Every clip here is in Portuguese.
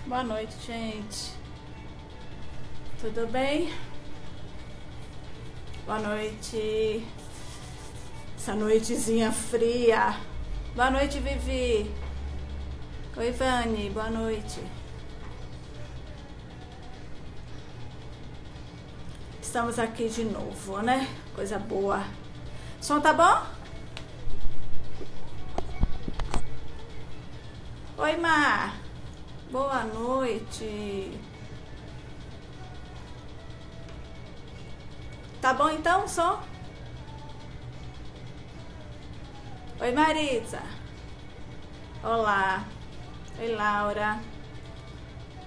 Boa noite, gente. Tudo bem? Boa noite. Essa noitezinha fria. Boa noite, Vivi. Oi, Vani. Boa noite. Estamos aqui de novo, né? Coisa boa. Som tá bom? Oi, Mar. Boa noite. Tá bom então, som? Oi, Marisa. Olá. Oi, Laura.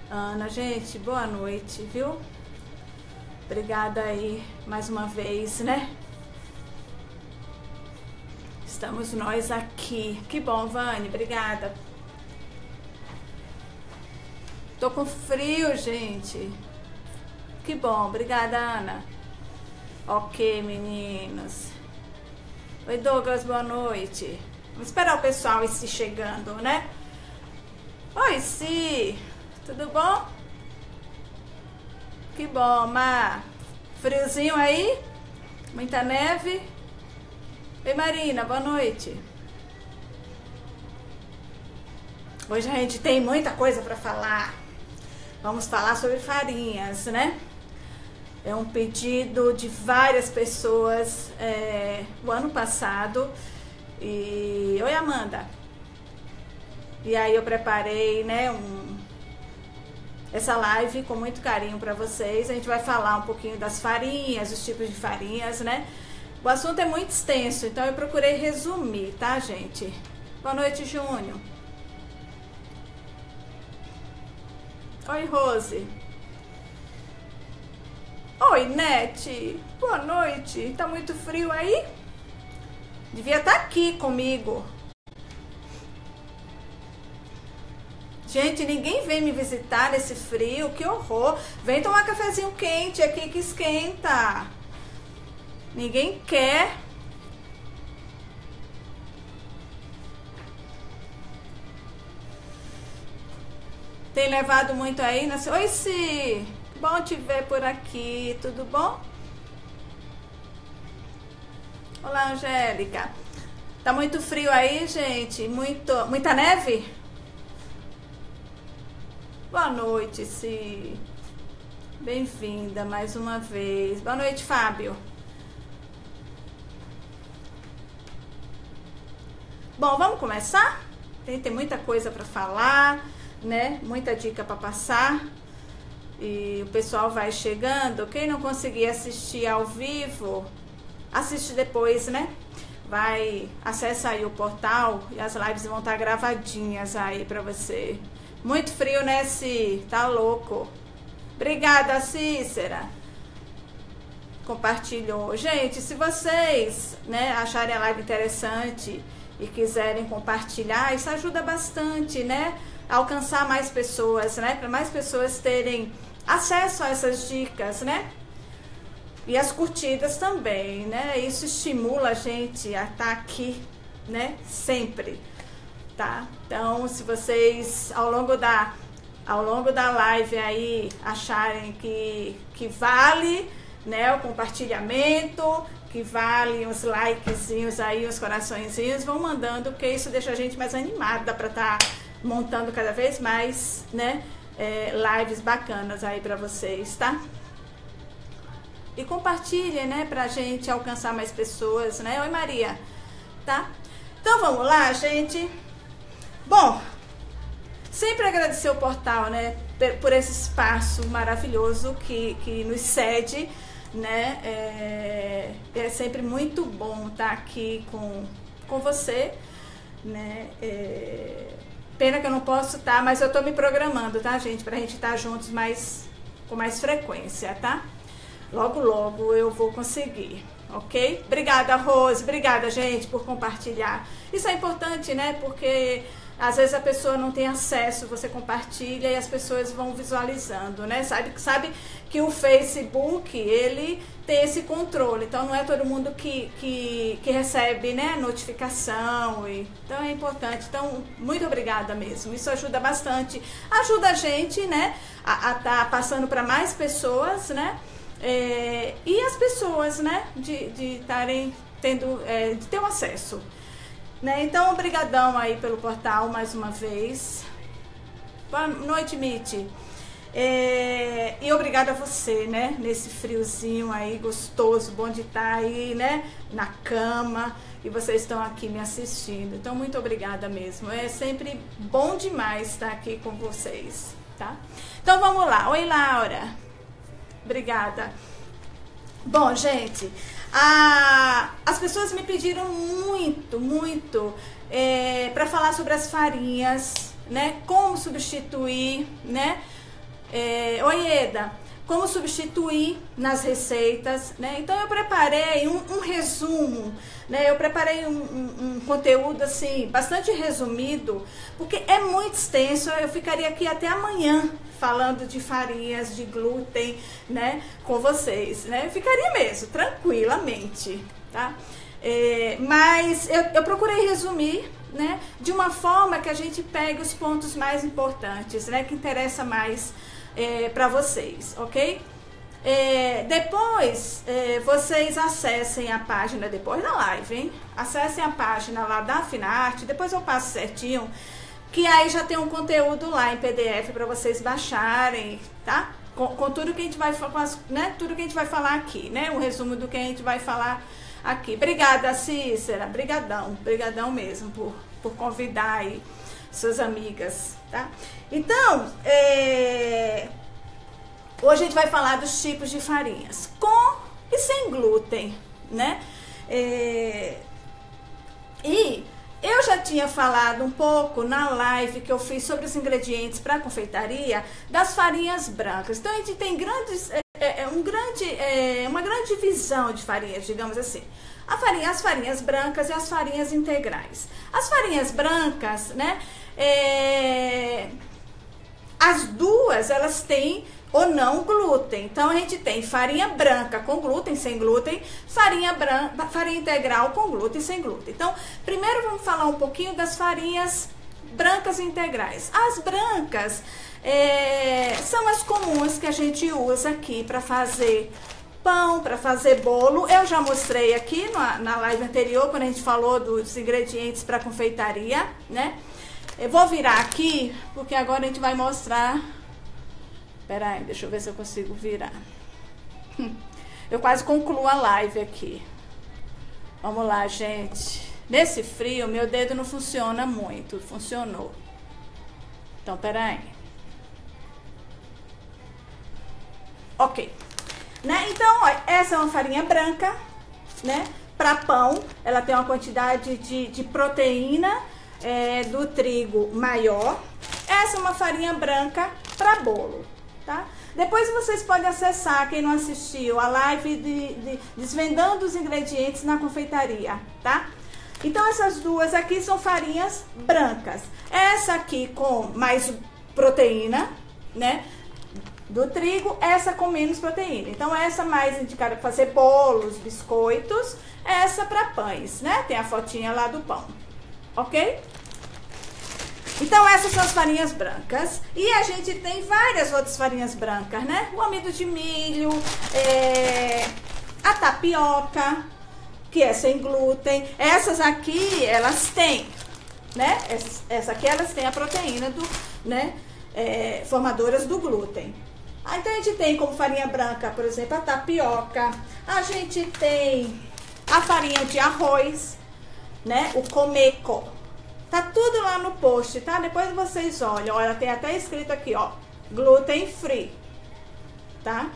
Ana, gente, boa noite, viu? Obrigada aí mais uma vez, né? Estamos nós aqui. Que bom, Vani, obrigada. Tô com frio, gente. Que bom, obrigada, Ana. Ok, meninos. Oi, Douglas, boa noite. Vamos esperar o pessoal ir se chegando, né? Oi, Si. Tudo bom? Que bom, Mar. Friozinho aí? Muita neve? Oi, Marina, boa noite. Hoje a gente tem muita coisa para falar. Vamos falar sobre farinhas, né? É um pedido de várias pessoas o ano passado. Oi, Amanda. E aí eu preparei, né, essa live com muito carinho para vocês. A gente vai falar um pouquinho das farinhas, os tipos de farinhas, né? O assunto é muito extenso, então eu procurei resumir, tá, gente? Boa noite, Júnior. Oi, Rose. Oi, Nete. Boa noite. Tá muito frio aí? Devia estar aqui comigo. Gente, ninguém vem me visitar nesse frio. Que horror. Vem tomar cafezinho quente aqui que esquenta. Ninguém quer. Tem levado muito aí? Oi, Si. Bom te ver por aqui. Tudo bom? Olá, Angélica. Tá muito frio aí, gente? Muita neve? Boa noite, Si. Bem-vinda mais uma vez. Boa noite, Fábio. Bom, vamos começar? Tem muita coisa para falar, né? Muita dica para passar. E o pessoal vai chegando. Quem não conseguir assistir ao vivo, assiste depois, né? Acessa aí o portal e as lives vão estar gravadinhas aí para você. Muito frio, né, Si? Tá louco. Obrigada, Cícera. Compartilhou. Gente, se vocês, né, acharem a live interessante e quiserem compartilhar, isso ajuda bastante, né? A alcançar mais pessoas, né? Para mais pessoas terem acesso a essas dicas, né? E as curtidas também, né? Isso estimula a gente a estar aqui, né? Sempre, tá? Então, se vocês ao longo da live aí acharem que vale, né, o compartilhamento, que vale uns likezinhos aí, uns coraçõezinhos, vão mandando, porque isso deixa a gente mais animada para estar montando cada vez mais, né, lives bacanas aí para vocês, tá? E compartilhem, né, pra gente alcançar mais pessoas, né? Oi, Maria, tá? Então vamos lá, gente. Bom, sempre agradecer o portal, né, por esse espaço maravilhoso que nos cede, né? É sempre muito bom estar aqui com você, né? Pena que eu não posso estar, mas eu estou me programando, tá, gente? Pra gente estar juntos com mais frequência, tá? Logo, logo eu vou conseguir, ok? Obrigada, Rose. Obrigada, gente, por compartilhar. Isso é importante, né? Porque Às vezes a pessoa não tem acesso, você compartilha e as pessoas vão visualizando, né? Sabe que o Facebook, ele tem esse controle, então não é todo mundo que recebe, né, notificação, então é importante. Então, muito obrigada mesmo, isso ajuda bastante, ajuda a gente, né, a tá passando para mais pessoas, né, e as pessoas, né, de estarem tendo, de ter um acesso, né. Então, obrigadão aí pelo portal mais uma vez. Boa noite, Miti. E obrigada a você, né, nesse friozinho aí gostoso, bom de estar aí, né, na cama, e vocês estão aqui me assistindo, então muito obrigada mesmo, é sempre bom demais estar aqui com vocês, tá? Então vamos lá. Oi, Laura, obrigada. Bom, gente, as pessoas me pediram muito para falar sobre as farinhas, né, como substituir, né. Oi, Eda, como substituir nas receitas, né? Então eu preparei um resumo, né? Eu preparei um conteúdo assim bastante resumido, porque é muito extenso. Eu ficaria aqui até amanhã falando de farinhas, de glúten, né, com vocês, né? Eu ficaria mesmo, tranquilamente, tá? Mas eu procurei resumir, né, de uma forma que a gente pegue os pontos mais importantes, né, que interessa mais para vocês, ok? Depois vocês acessem a página, depois da live, hein? Acessem a página lá da Finarte, depois eu passo certinho, que aí já tem um conteúdo lá em PDF para vocês baixarem, tá? Com tudo que a gente vai falar, né? Tudo que a gente vai falar aqui, né? Um resumo do que a gente vai falar aqui. Obrigada, Cícera, brigadão mesmo por convidar aí suas amigas, tá? Então, hoje a gente vai falar dos tipos de farinhas, com e sem glúten, né? E eu já tinha falado um pouco na live que eu fiz sobre os ingredientes para confeitaria das farinhas brancas. Então, a gente tem uma grande divisão de farinhas, digamos assim. As farinhas brancas e as farinhas integrais. As farinhas brancas, né? As duas, elas têm ou não glúten. Então, a gente tem farinha branca com glúten, sem glúten, farinha integral com glúten, sem glúten. Então, primeiro vamos falar um pouquinho das farinhas brancas integrais. As brancas são as comuns que a gente usa aqui para fazer pão, para fazer bolo. Eu já mostrei aqui na live anterior, quando a gente falou dos ingredientes para confeitaria, né? Eu vou virar aqui, porque agora a gente vai mostrar. Pera aí, deixa eu ver se eu consigo virar. Eu quase concluo a live aqui. Vamos lá, gente. Nesse frio, meu dedo não funciona muito. Funcionou. Então, pera aí. Ok. Né? Então, ó, essa é uma farinha branca, né? Para pão, ela tem uma quantidade de proteína do trigo maior. Essa é uma farinha branca para bolo, tá? Depois vocês podem acessar, quem não assistiu, a live de desvendando os ingredientes na confeitaria, tá? Então, essas duas aqui são farinhas brancas. Essa aqui com mais proteína, né? Do trigo, essa com menos proteína. Então, essa mais indicada para fazer bolos, biscoitos, essa para pães, né? Tem a fotinha lá do pão, ok? Então, essas são as farinhas brancas. E a gente tem várias outras farinhas brancas, né? O amido de milho, a tapioca, que é sem glúten. Essas aqui, elas têm, né? Essa aqui, elas têm a proteína né? Formadoras do glúten. Então, a gente tem como farinha branca, por exemplo, a tapioca. A gente tem a farinha de arroz, né? O comeco. Tá tudo lá no post, tá? Depois vocês olham. Olha, tem até escrito aqui, ó. Gluten free, tá?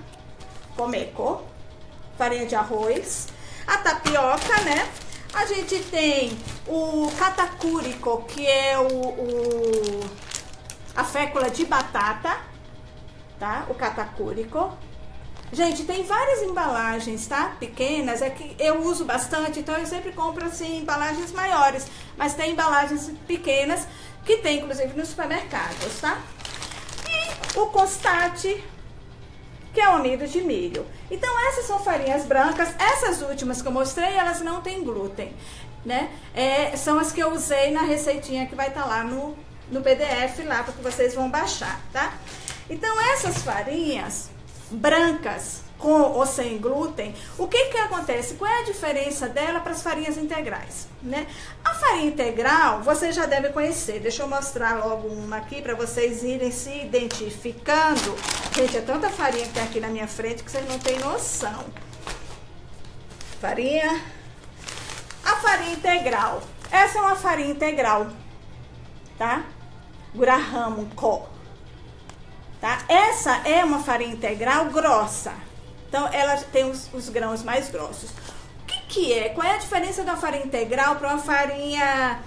Comeco. Farinha de arroz. A tapioca, né? A gente tem o catacúrico, que é a fécula de batata, tá? O catacúrico. Gente, tem várias embalagens, tá? Pequenas, é que eu uso bastante, então eu sempre compro, assim, embalagens maiores. Mas tem embalagens pequenas que tem inclusive nos supermercados, tá? E o Constate, que é o amido de milho. Então, essas são farinhas brancas. Essas últimas que eu mostrei, elas não têm glúten, né? São as que eu usei na receitinha que vai estar lá no PDF, lá, porque vocês vão baixar, tá? Então, essas farinhas brancas, com ou sem glúten, o que que acontece? Qual é a diferença dela para as farinhas integrais, né? A farinha integral, você já deve conhecer. Deixa eu mostrar logo uma aqui para vocês irem se identificando. Gente, é tanta farinha que tem aqui na minha frente que vocês não têm noção. A farinha integral. Essa é uma farinha integral, tá? Graham Co. Tá? Essa é uma farinha integral grossa. Então, ela tem os grãos mais grossos. O que é? Qual é a diferença da farinha integral para uma farinha...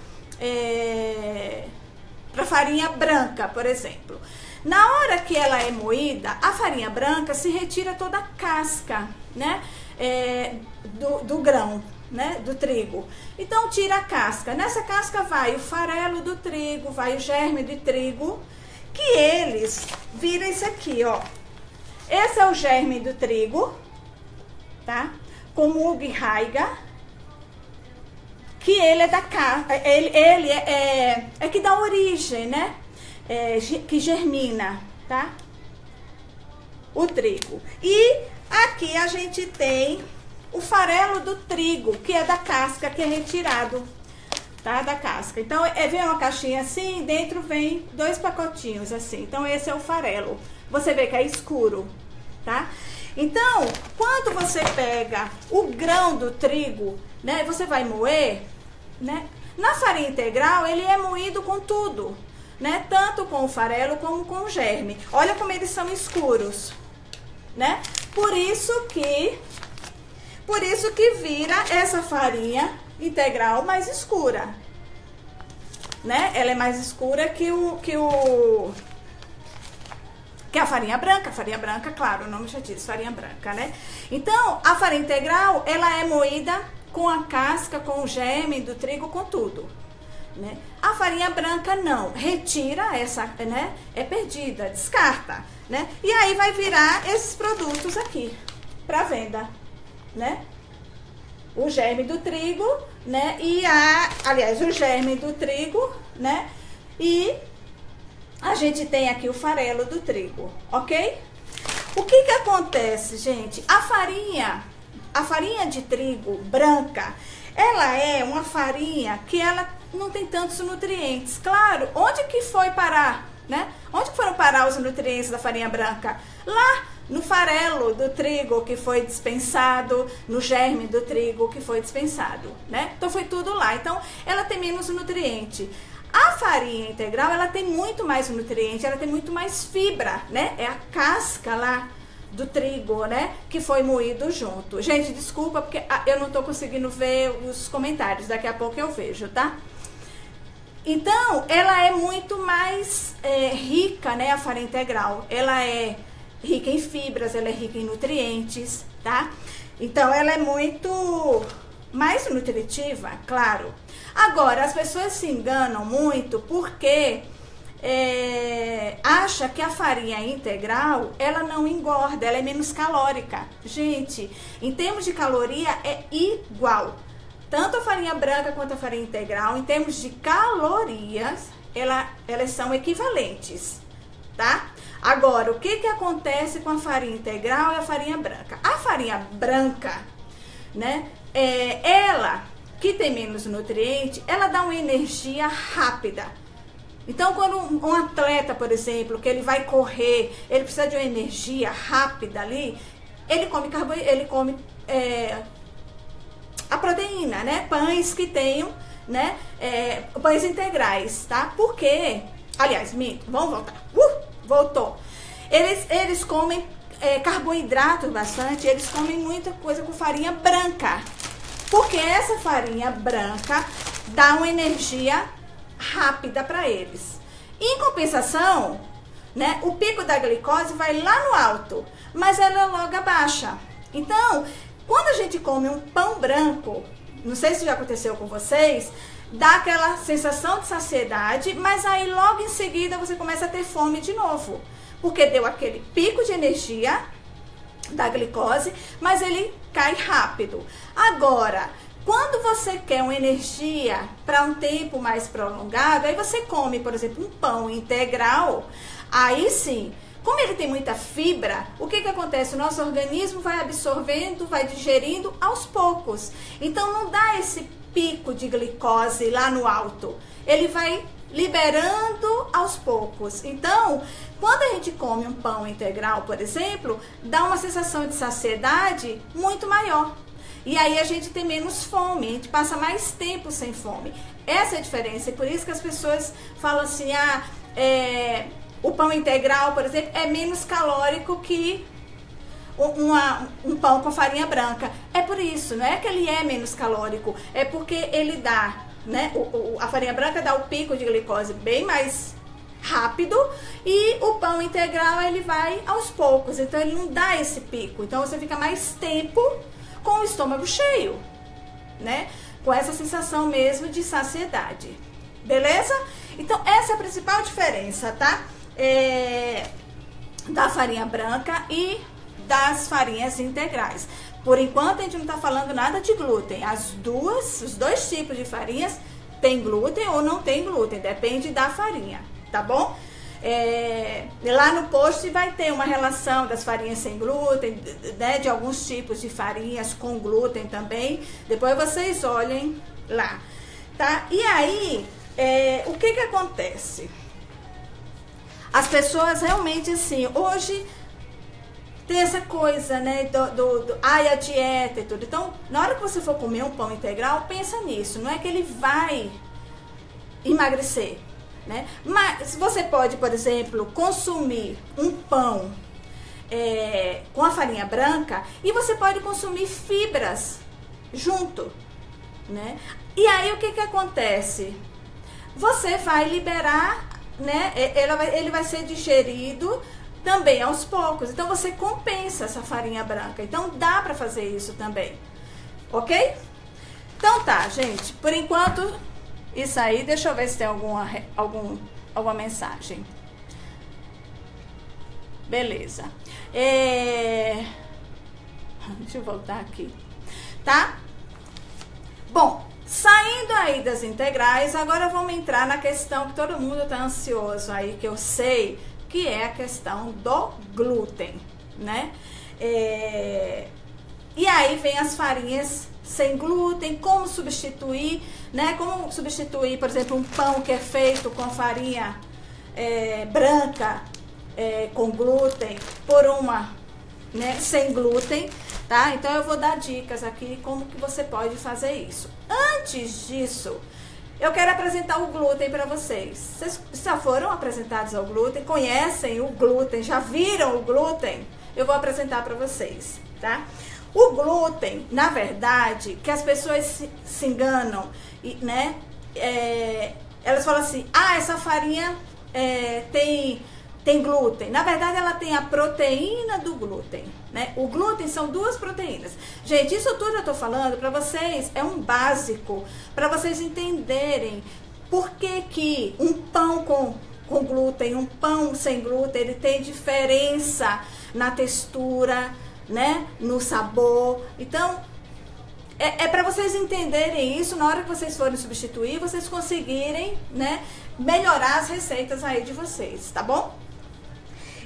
para farinha branca, por exemplo? Na hora que ela é moída, a farinha branca se retira toda a casca, né? Do grão, né? Do trigo. Então, tira a casca. Nessa casca vai o farelo do trigo, vai o germe de trigo, que eles viram isso aqui, ó. Esse é o germe do trigo, tá? Com Mug Raiga, que ele é da casca, ele é que dá origem, né? Que germina, tá? O trigo. E aqui a gente tem o farelo do trigo, que é da casca, que é retirado, tá? Da casca. Então, vem uma caixinha assim, dentro vem 2 pacotinhos assim. Então, esse é o farelo. Você vê que é escuro, tá? Então, quando você pega o grão do trigo, né? Você vai moer, né? Na farinha integral, ele é moído com tudo, né? Tanto com o farelo como com o germe. Olha como eles são escuros, né? Por isso que vira essa farinha integral mais escura, né? Ela é mais escura que a farinha branca. A farinha branca, claro, o nome já diz, farinha branca, né? Então, a farinha integral, ela é moída com a casca, com o germe do trigo, com tudo, né? A farinha branca não, retira essa, né? É perdida, descarta, né? E aí vai virar esses produtos aqui para venda, né? O germe do trigo, né? Aliás, o germe do trigo, né? E a gente tem aqui o farelo do trigo, ok? O que que acontece, gente? A farinha de trigo branca, ela é uma farinha que ela não tem tantos nutrientes. Claro, onde que foi parar, né? Onde que foram parar os nutrientes da farinha branca? Lá no farelo do trigo que foi dispensado, no germe do trigo que foi dispensado, né? Então foi tudo lá. Então ela tem menos nutriente. A farinha integral, ela tem muito mais nutriente, ela tem muito mais fibra, né? É a casca lá do trigo, né? Que foi moído junto. Gente, desculpa porque eu não tô conseguindo ver os comentários, daqui a pouco eu vejo, tá? Então, ela é muito mais rica, né? A farinha integral. Ela é rica em fibras, ela é rica em nutrientes, tá? Então, ela é muito mais nutritiva, claro. Agora, as pessoas se enganam muito porque acha que a farinha integral, ela não engorda, ela é menos calórica. Gente, em termos de caloria, é igual. Tanto a farinha branca quanto a farinha integral, em termos de calorias, elas são equivalentes, tá? Agora, o que que acontece com a farinha integral e a farinha branca? A farinha branca, né, ela que tem menos nutriente, ela dá uma energia rápida. Então, quando um atleta, por exemplo, que ele vai correr, ele precisa de uma energia rápida ali, ele come a proteína, né? Pães que tenham, né? Pães integrais, tá? Porque, aliás, vamos voltar. Voltou. Eles comem carboidrato bastante, eles comem muita coisa com farinha branca. Porque essa farinha branca dá uma energia rápida para eles. Em compensação, né, o pico da glicose vai lá no alto, mas ela logo abaixa. Então, quando a gente come um pão branco, não sei se já aconteceu com vocês, dá aquela sensação de saciedade, mas aí logo em seguida você começa a ter fome de novo, porque deu aquele pico de energia da glicose, mas ele cai rápido. Agora, quando você quer uma energia para um tempo mais prolongado, aí você come, por exemplo, um pão integral, aí sim, como ele tem muita fibra, o que acontece? O nosso organismo vai absorvendo, vai digerindo aos poucos. Então não dá esse pico de glicose lá no alto. Ele vai liberando aos poucos. Então, quando a gente come um pão integral, por exemplo, dá uma sensação de saciedade muito maior. E aí a gente tem menos fome, a gente passa mais tempo sem fome. Essa é a diferença. E por isso que as pessoas falam assim, o pão integral, por exemplo, é menos calórico que um pão com farinha branca. É por isso, não é que ele é menos calórico, é porque ele dá, né? A farinha branca dá o pico de glicose bem mais rápido e o pão integral ele vai aos poucos, então ele não dá esse pico. Então você fica mais tempo com o estômago cheio, né? Com essa sensação mesmo de saciedade. Beleza? Então essa é a principal diferença, tá? Da farinha branca e das farinhas integrais. Por enquanto a gente não está falando nada de glúten. Os dois tipos de farinhas tem glúten ou não tem glúten, depende da farinha, tá bom? Lá no post vai ter uma relação das farinhas sem glúten, né, de alguns tipos de farinhas com glúten também. Depois vocês olhem lá, tá? E aí, o que acontece? As pessoas realmente assim, hoje tem essa coisa, né, a dieta e tudo. Então, na hora que você for comer um pão integral, pensa nisso. Não é que ele vai emagrecer, né? Mas você pode, por exemplo, consumir um pão com a farinha branca e você pode consumir fibras junto, né? E aí, o que acontece? Você vai liberar, né? Ele vai ser digerido também aos poucos. Então você compensa essa farinha branca. Então dá pra fazer isso também. Ok? Então tá, gente. Por enquanto, isso aí. Deixa eu ver se tem alguma mensagem. Beleza. Deixa eu voltar aqui. Tá? Bom, saindo aí das integrais, agora vamos entrar na questão que todo mundo tá ansioso aí, que eu sei, que é a questão do glúten, né? E aí vem as farinhas sem glúten, como substituir, né? Como substituir, por exemplo, um pão que é feito com farinha branca com glúten por uma, né, sem glúten, tá? Então eu vou dar dicas aqui como que você pode fazer isso. Antes disso, eu quero apresentar o glúten para vocês. Vocês já foram apresentados ao glúten? Conhecem o glúten? Já viram o glúten? Eu vou apresentar para vocês, tá? O glúten, na verdade, que as pessoas se enganam, né? Elas falam assim, essa farinha tem glúten. Na verdade, ela tem a proteína do glúten, né? O glúten são duas proteínas. Gente, isso tudo eu tô falando para vocês, é um básico, para vocês entenderem por que um pão com glúten, um pão sem glúten, ele tem diferença na textura, né? No sabor. Então, para vocês entenderem isso, na hora que vocês forem substituir, vocês conseguirem, né, melhorar as receitas aí de vocês, tá bom?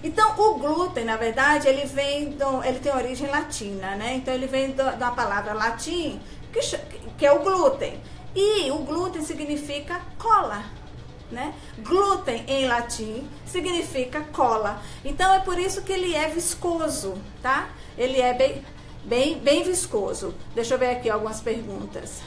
Então, o glúten, na verdade, ele tem origem latina, né? Então, ele vem da palavra latim, que é o glúten. E o glúten significa cola, né? Glúten, em latim, significa cola. Então, é por isso que ele é viscoso, tá? Ele é bem viscoso. Deixa eu ver aqui algumas perguntas.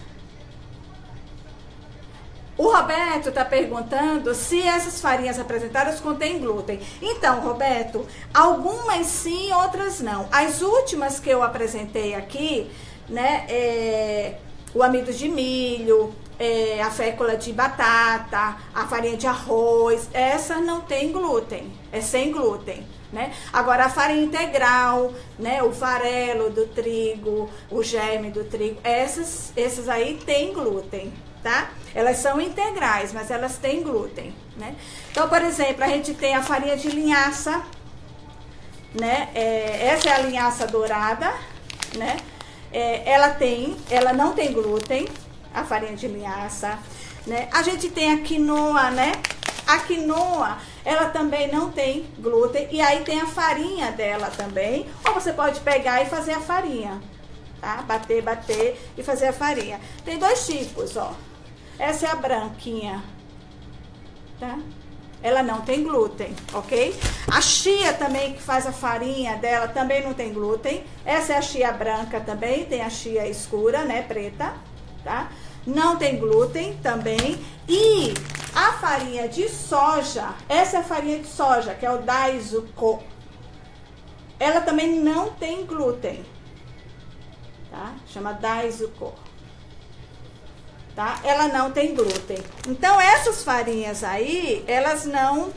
O Roberto está perguntando se essas farinhas apresentadas contêm glúten. Então, Roberto, algumas sim, outras não. As últimas que eu apresentei aqui, né, o amido de milho, a fécula de batata, a farinha de arroz, essas não tem glúten, é sem glúten, né? Agora a farinha integral, né, o farelo do trigo, o germe do trigo, essas aí tem glúten, tá? Elas são integrais, mas elas têm glúten, né? Então, por exemplo, a gente tem a farinha de linhaça, né? Essa é a linhaça dourada, né? Ela não tem glúten, a farinha de linhaça, né? A gente tem a quinoa, né? A quinoa, ela também não tem glúten, e aí tem a farinha dela também, ou você pode pegar e fazer a farinha, tá? Bater e fazer a farinha. Tem dois tipos, ó. Essa é a branquinha, tá? Ela não tem glúten, ok? A chia também, que faz a farinha dela, também não tem glúten. Essa é a chia branca também, tem a chia escura, né, preta, tá? Não tem glúten também. E a farinha de soja, essa é a farinha de soja, que é o Daisuko. Ela também não tem glúten, tá? Chama Daisuko. Tá? Ela não tem glúten. Então, essas farinhas aí, elas não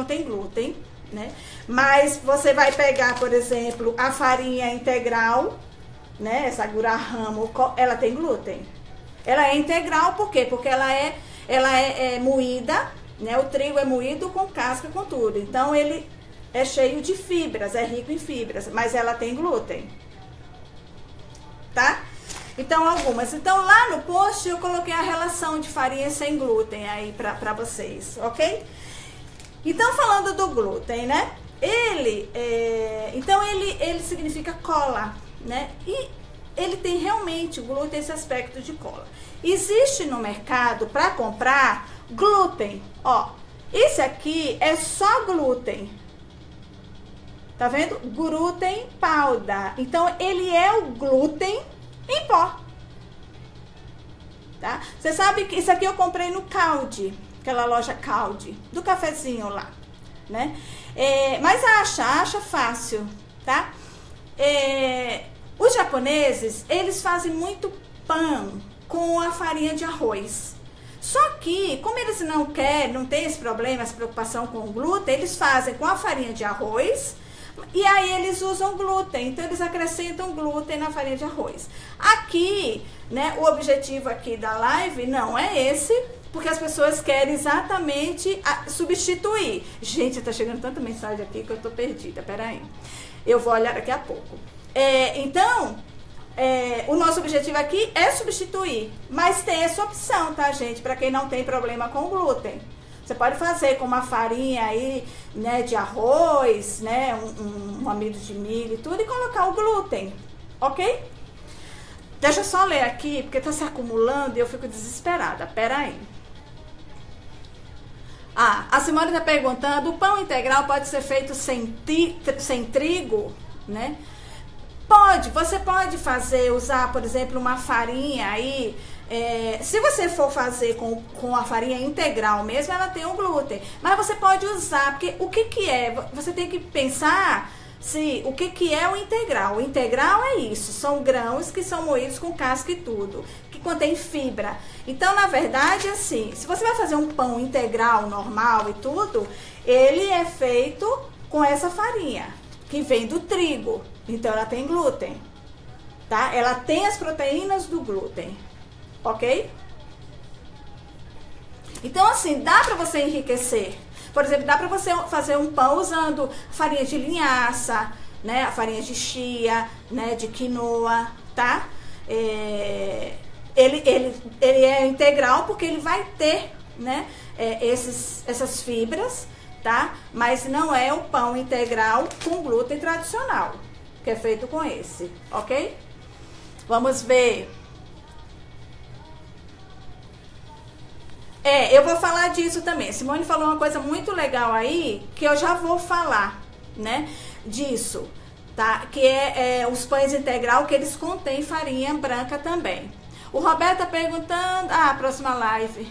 têm glúten, né? Mas você vai pegar, por exemplo, a farinha integral, né? Essa gurahamo, ela tem glúten. Ela é integral, por quê? Porque ela é moída, né? O trigo é moído com casca, com tudo. Então, ele é cheio de fibras, é rico em fibras, mas ela tem glúten, tá? Então, algumas. Então, lá no post eu coloquei a relação de farinha sem glúten aí pra vocês, ok? Então, falando do glúten, né? Ele significa cola, né? E ele tem realmente, o glúten, esse aspecto de cola. Existe no mercado, para comprar, glúten. Ó, esse aqui é só glúten. Tá vendo? Glúten powder. Então, ele é o glúten em pó, tá? Você sabe que isso aqui eu comprei no Caldi, aquela loja Caldi, do cafezinho lá, né? Mas acha fácil, tá? Os japoneses, eles fazem muito pão com a farinha de arroz. Só que, como eles não tem esse problema, essa preocupação com o glúten, eles fazem com a farinha de arroz. E aí eles usam glúten, então eles acrescentam glúten na farinha de arroz. Aqui, né, o objetivo aqui da live não é esse, porque as pessoas querem exatamente substituir. Gente, tá chegando tanta mensagem aqui que eu tô perdida, peraí. Eu vou olhar daqui a pouco. Então, o nosso objetivo aqui é substituir, mas tem essa opção, tá, gente? Para quem não tem problema com glúten. Você pode fazer com uma farinha aí, né, de arroz, né, um amido de milho e tudo, e colocar o glúten, ok? Deixa eu só ler aqui, porque tá se acumulando e eu fico desesperada. Pera aí. A Simone tá perguntando, o pão integral pode ser feito sem trigo, né? Pode, você pode usar, por exemplo, uma farinha aí. Se você for fazer com a farinha integral mesmo, ela tem o glúten. Mas você pode usar, porque o que é? Você tem que pensar o que é o integral. O integral é isso, são grãos que são moídos com casca e tudo, que contém fibra. Então, na verdade, assim, se você vai fazer um pão integral, normal e tudo, ele é feito com essa farinha, que vem do trigo. Então, ela tem glúten, tá? Ela tem as proteínas do glúten. Ok? Então, assim, dá pra você enriquecer. Por exemplo, dá pra você fazer um pão usando farinha de linhaça, né? A farinha de chia, né? De quinoa, tá? Ele é integral porque ele vai ter, né? Essas fibras, tá? Mas não é o pão integral com glúten tradicional, que é feito com esse, ok? Vamos ver. Eu vou falar disso também. Simone falou uma coisa muito legal aí, que eu já vou falar, né, disso, tá? Que os pães integral, que eles contêm farinha branca também. O Roberto tá perguntando, próxima live,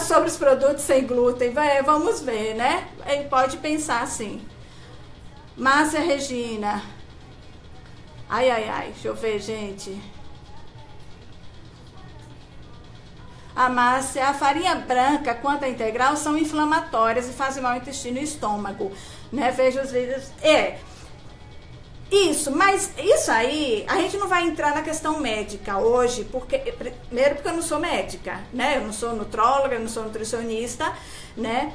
sobre os produtos sem glúten. Vamos ver, né? Ele pode pensar assim. Márcia Regina. Ai, deixa eu ver, gente. A Márcia, a farinha branca quanto a integral são inflamatórias e fazem mal ao intestino e estômago, né? Veja os vídeos. Isso, mas isso aí, a gente não vai entrar na questão médica hoje, porque, primeiro porque eu não sou médica, né? Eu não sou nutróloga, eu não sou nutricionista, né?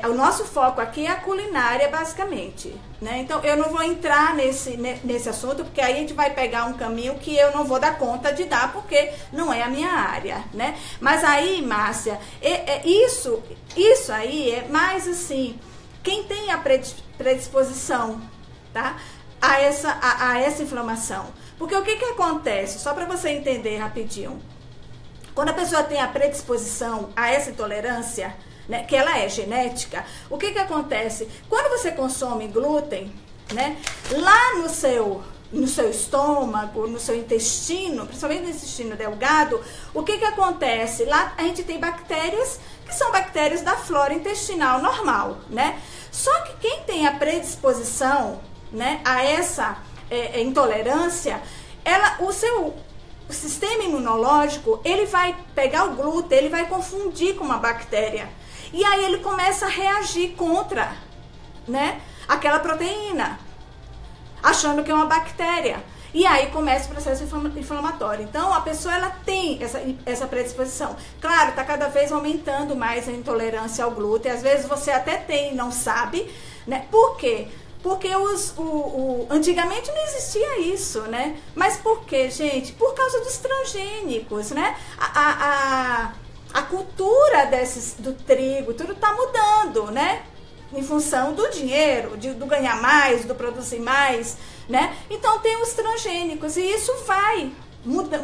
O nosso foco aqui é a culinária, basicamente, né? Então, eu não vou entrar nesse assunto, porque aí a gente vai pegar um caminho que eu não vou dar conta de dar, porque não é a minha área, né? Mas aí, Márcia, isso aí é mais assim, quem tem a predisposição, tá? A essa inflamação. Porque o que acontece? Só para você entender rapidinho. Quando a pessoa tem a predisposição a essa intolerância, né, que ela é genética, o que acontece? Quando você consome glúten, né, lá no seu estômago, no seu intestino, principalmente no intestino delgado, o que acontece? Lá a gente tem bactérias que são bactérias da flora intestinal normal, né? Só que quem tem a predisposição, né, a essa intolerância, o sistema imunológico, ele vai pegar o glúten, ele vai confundir com uma bactéria. E aí ele começa a reagir contra, né, aquela proteína, achando que é uma bactéria. E aí começa o processo inflamatório. Então, a pessoa, ela tem essa predisposição. Claro, está cada vez aumentando mais a intolerância ao glúten. Às vezes você até tem e não sabe, né? Por quê? Porque antigamente não existia isso, né? Mas por quê, gente? Por causa dos transgênicos, né? A cultura do trigo, tudo está mudando, né? Em função do dinheiro, do ganhar mais, do produzir mais, né? Então tem os transgênicos e isso vai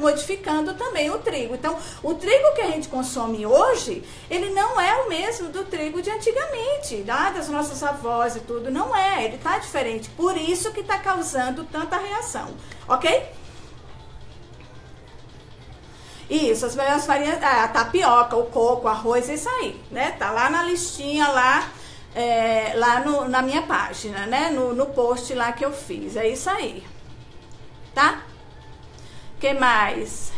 modificando também o trigo. Então, o trigo que a gente consome hoje, ele não é o mesmo do trigo de antigamente, das nossas avós e tudo, não é, ele tá diferente, por isso que tá causando tanta reação, ok? Isso, as melhores farinhas, a tapioca, o coco, o arroz, isso aí, né? Tá lá na listinha, lá na minha página, né? No post lá que eu fiz, é isso aí, tá? Que mais?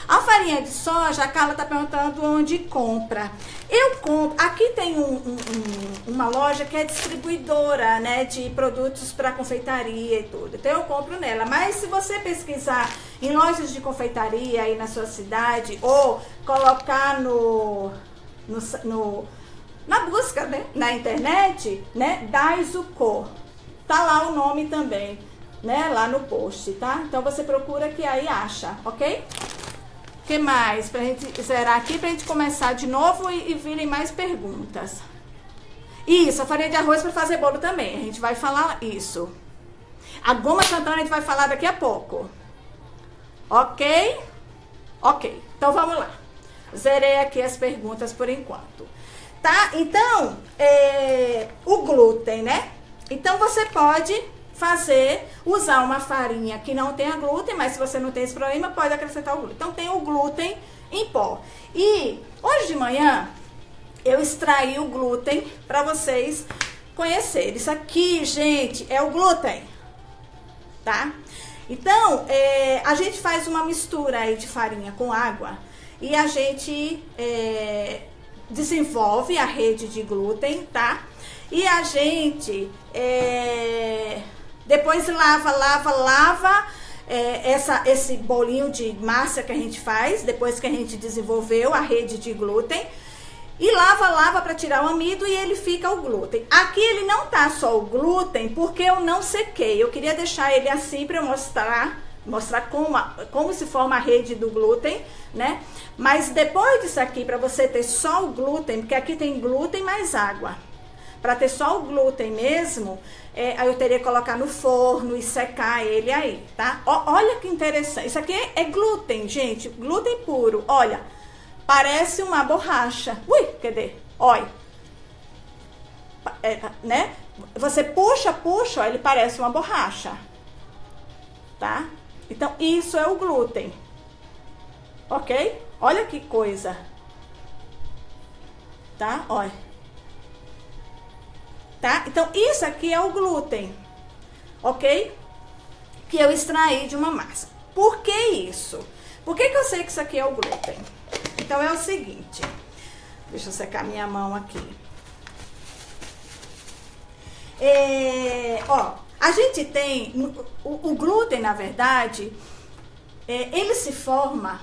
A farinha de soja, a Carla tá perguntando onde compra. Eu compro, aqui tem uma loja que é distribuidora, né, de produtos para confeitaria e tudo. Então eu compro nela. Mas se você pesquisar em lojas de confeitaria aí na sua cidade ou colocar na busca, né, na internet, né, Daizuko, tá lá o nome também, né, lá no post, tá? Então você procura que aí acha, ok? O que mais? Pra gente zerar aqui, pra gente começar de novo e virem mais perguntas. Isso, a farinha de arroz para fazer bolo também, a gente vai falar isso. A goma Santana a gente vai falar daqui a pouco. Ok? Ok, então vamos lá. Zerei aqui as perguntas por enquanto. Tá? Então, o glúten, né? Então você pode usar uma farinha que não tenha glúten, mas se você não tem esse problema, pode acrescentar o glúten. Então tem o glúten em pó. E hoje de manhã eu extraí o glúten para vocês conhecerem. Isso aqui, gente, é o glúten, tá? Então, a gente faz uma mistura aí de farinha com água e a gente desenvolve a rede de glúten, tá? E a gente depois lava esse bolinho de massa que a gente faz, depois que a gente desenvolveu a rede de glúten. E lava para tirar o amido e ele fica o glúten. Aqui ele não tá só o glúten porque eu não sequei. Eu queria deixar ele assim para eu mostrar como se forma a rede do glúten, né? Mas depois disso aqui, para você ter só o glúten, porque aqui tem glúten mais água. Para ter só o glúten mesmo, aí eu teria que colocar no forno e secar ele aí, tá? Olha que interessante. Isso aqui é glúten, gente. Glúten puro. Olha, parece uma borracha. Ui, cadê? Olha. Né? Você puxa, ó, ele parece uma borracha. Tá? Então, isso é o glúten. Ok? Olha que coisa. Tá? Olha. Tá? Então, isso aqui é o glúten, ok? Que eu extraí de uma massa. Por que isso? Por que eu sei que isso aqui é o glúten? Então, é o seguinte. Deixa eu secar minha mão aqui. A gente tem, o glúten, na verdade, ele se forma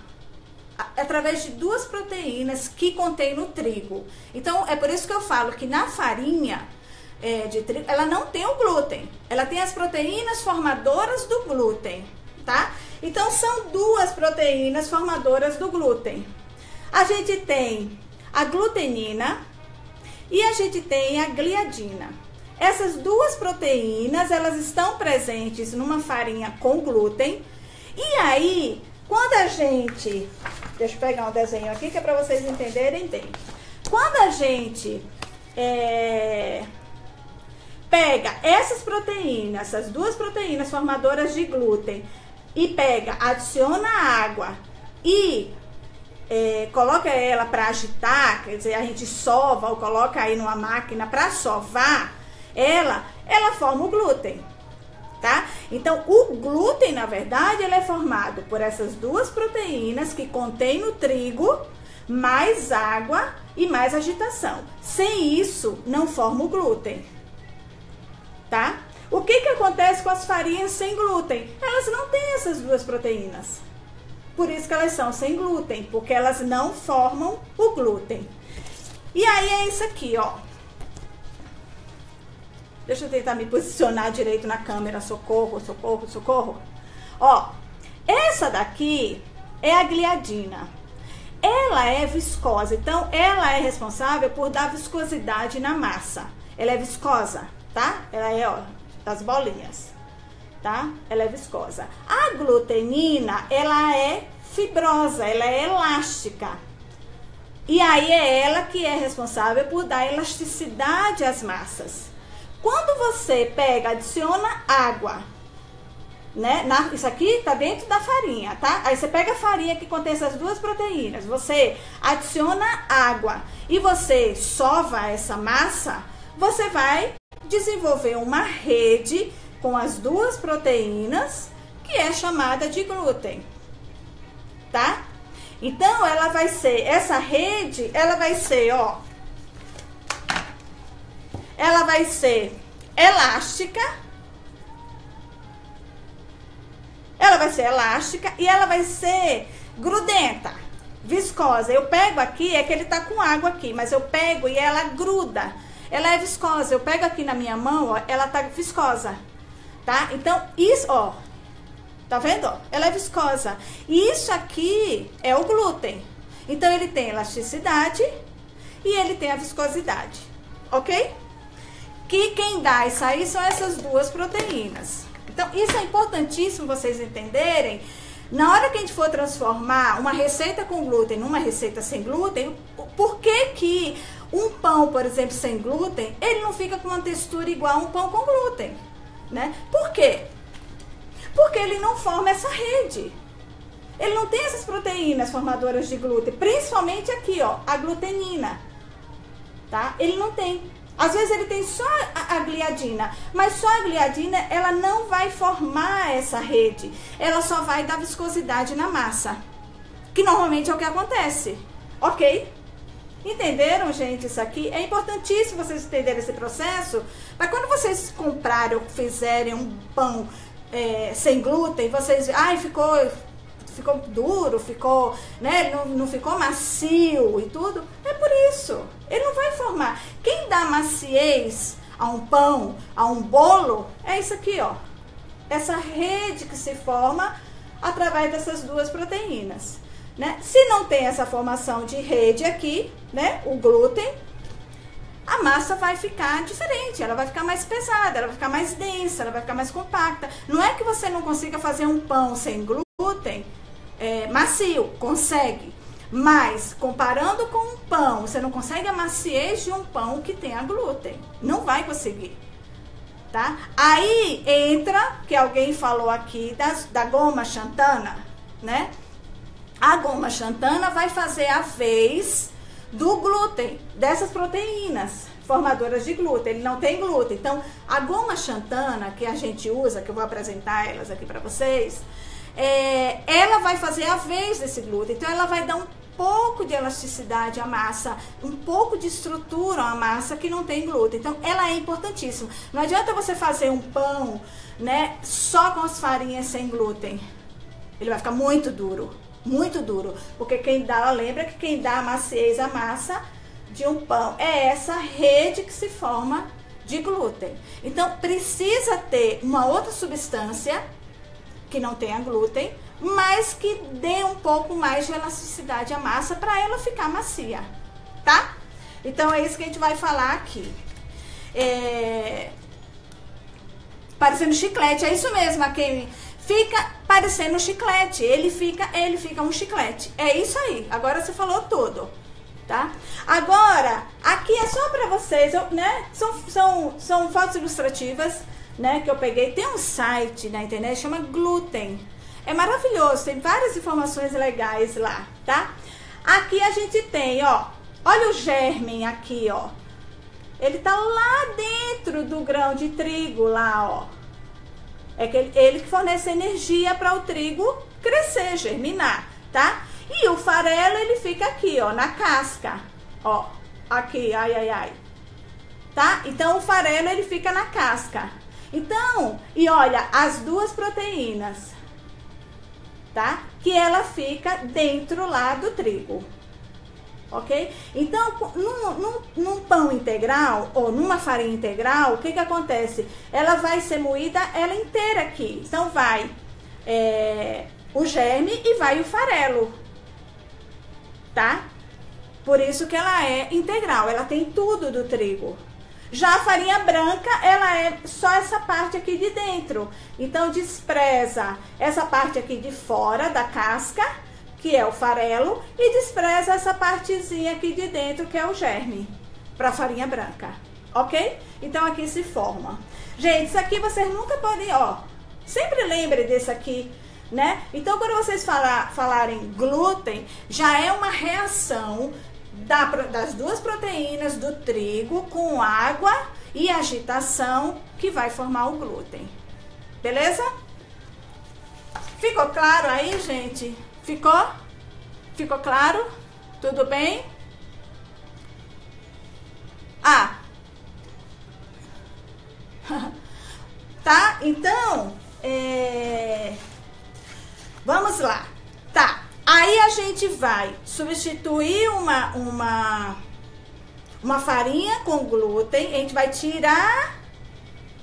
através de duas proteínas que contém no trigo. Então, é por isso que eu falo que na farinha de trigo, ela não tem o glúten. Ela tem as proteínas formadoras do glúten, tá? Então, são duas proteínas formadoras do glúten. A gente tem a glutenina e a gente tem a gliadina. Essas duas proteínas, elas estão presentes numa farinha com glúten. E aí, quando a gente... Deixa eu pegar um desenho aqui que é para vocês entenderem bem. Quando a gente pega essas proteínas, essas duas proteínas formadoras de glúten, e adiciona água e coloca ela para agitar, quer dizer, a gente sova ou coloca aí numa máquina para sovar, ela forma o glúten, tá? Então, o glúten, na verdade, ele é formado por essas duas proteínas que contém no trigo, mais água e mais agitação. Sem isso, não forma o glúten, tá? O que acontece com as farinhas sem glúten? Elas não têm essas duas proteínas. Por isso que elas são sem glúten, porque elas não formam o glúten. E aí é isso aqui, ó. Deixa eu tentar me posicionar direito na câmera. Socorro, socorro, socorro. Ó, essa daqui é a gliadina. Ela é viscosa, então ela é responsável por dar viscosidade na massa. Ela é viscosa, tá? Ela é, ó, das bolinhas, tá? Ela é viscosa. A glutenina, ela é fibrosa, ela é elástica. E aí é ela que é responsável por dar elasticidade às massas. Quando você adiciona água, né? Isso aqui tá dentro da farinha, tá? Aí você pega a farinha que contém essas duas proteínas, você adiciona água e você sova essa massa, você vai desenvolver uma rede com as duas proteínas que é chamada de glúten, tá? Então, ela vai ser, essa rede, ela vai ser, ó, ela vai ser elástica, e ela vai ser grudenta, viscosa. Eu pego aqui, é que ele tá com água aqui, mas eu pego e ela gruda. Ela é viscosa. Eu pego aqui na minha mão, ó, ela tá viscosa, tá? Então, isso, ó, tá vendo, ó? Ela é viscosa. E isso aqui é o glúten. Então, ele tem elasticidade e ele tem a viscosidade, ok? Que quem dá isso aí são essas duas proteínas. Então, isso é importantíssimo vocês entenderem. Na hora que a gente for transformar uma receita com glúten numa receita sem glúten, por que um pão, por exemplo, sem glúten, ele não fica com uma textura igual a um pão com glúten, né? Por quê? Porque ele não forma essa rede. Ele não tem essas proteínas formadoras de glúten, principalmente aqui, ó, a glutenina, tá? Ele não tem. Às vezes ele tem só a gliadina, mas só a gliadina, ela não vai formar essa rede. Ela só vai dar viscosidade na massa, que normalmente é o que acontece, ok? Entenderam, gente, isso aqui? É importantíssimo vocês entenderem esse processo, para quando vocês comprarem ou fizerem um pão sem glúten, vocês... Ai, ficou duro, ficou, né, não ficou macio e tudo. É por isso. Ele não vai formar. Quem dá maciez a um pão, a um bolo, é isso aqui, ó. Essa rede que se forma através dessas duas proteínas, né? Se não tem essa formação de rede aqui, né, o glúten, a massa vai ficar diferente, ela vai ficar mais pesada, ela vai ficar mais densa, ela vai ficar mais compacta. Não é que você não consiga fazer um pão sem glúten macio, consegue. Mas, comparando com um pão, você não consegue a maciez de um pão que tenha glúten. Não vai conseguir, tá? Aí entra, que alguém falou aqui, da goma xantana, né? A goma xantana vai fazer a vez do glúten, dessas proteínas formadoras de glúten. Ele não tem glúten. Então, a goma xantana que a gente usa, que eu vou apresentar elas aqui para vocês, ela vai fazer a vez desse glúten. Então, ela vai dar um pouco de elasticidade à massa, um pouco de estrutura à massa que não tem glúten. Então, ela é importantíssima. Não adianta você fazer um pão, né, só com as farinhas sem glúten. Ele vai ficar muito duro, porque lembra que quem dá a maciez à massa de um pão é essa rede que se forma de glúten. Então, precisa ter uma outra substância que não tenha glúten, mas que dê um pouco mais de elasticidade à massa para ela ficar macia, tá? Então, é isso que a gente vai falar aqui. Parecendo chiclete, é isso mesmo, quem fica parecendo chiclete, ele fica um chiclete. É isso aí, agora você falou tudo, tá? Agora, aqui é só para vocês, né? São fotos ilustrativas, né, que eu peguei. Tem um site na internet que chama Gluten. É maravilhoso, tem várias informações legais lá, tá? Aqui a gente tem, ó, olha o germe aqui, ó. Ele tá lá dentro do grão de trigo lá, ó. É que ele que fornece energia para o trigo crescer, germinar, tá? E o farelo, ele fica aqui, ó, na casca, ó. Aqui, ai. Tá? Então, o farelo, ele fica na casca. Então, e olha, as duas proteínas, tá? Que ela fica dentro lá do trigo, ok? Então, num pão integral ou numa farinha integral, o que acontece? Ela vai ser moída ela inteira aqui. Então, vai o germe e vai o farelo, tá? Por isso que ela é integral, ela tem tudo do trigo. Já a farinha branca, ela é só essa parte aqui de dentro. Então, despreza essa parte aqui de fora da casca, que é o farelo, e despreza essa partezinha aqui de dentro, que é o germe, para farinha branca, ok? Então, aqui se forma. Gente, isso aqui vocês nunca podem, ó, sempre lembre desse aqui, né? Então, quando vocês falarem glúten, já é uma reação das duas proteínas do trigo com água e agitação que vai formar o glúten. Beleza? Ficou claro aí, gente? Ficou? Ficou claro? Tudo bem? Tá? Então, vamos lá. Tá. Aí a gente vai substituir uma farinha com glúten. A gente vai tirar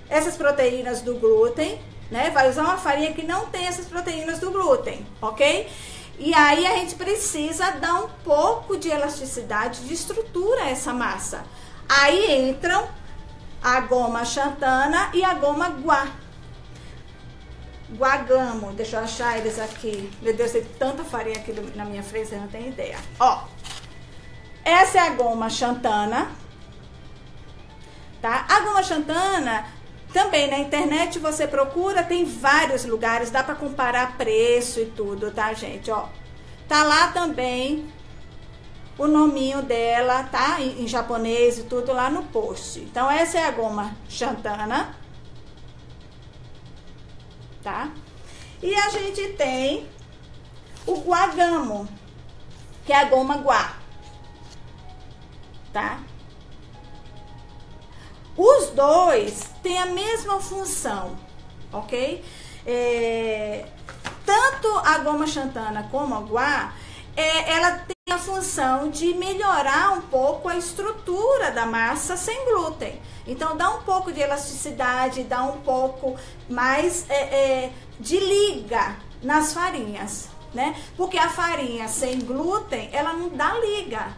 essas proteínas do glúten, né? Vai usar uma farinha que não tem essas proteínas do glúten, ok? E aí a gente precisa dar um pouco de elasticidade, de estrutura a essa massa. Aí entram a goma xantana e a goma guagamo, deixa eu achar eles aqui. Meu Deus, tem tanta farinha aqui na minha frente, eu não tenho ideia. Ó, essa é a goma xantana, tá? A goma xantana, também na internet você procura, tem vários lugares, dá pra comparar preço e tudo, tá, gente? Ó, tá lá também o nominho dela, tá? Em japonês e tudo lá no post. Então, essa é a goma xantana. Tá? E a gente tem o guagamo, que é a goma guá, tá? Os dois têm a mesma função, ok? Tanto a goma xantana como a guá, ela tem a função de melhorar um pouco a estrutura da massa sem glúten. Então, dá um pouco de elasticidade, dá um pouco mais de liga nas farinhas, né? Porque a farinha sem glúten, ela não dá liga,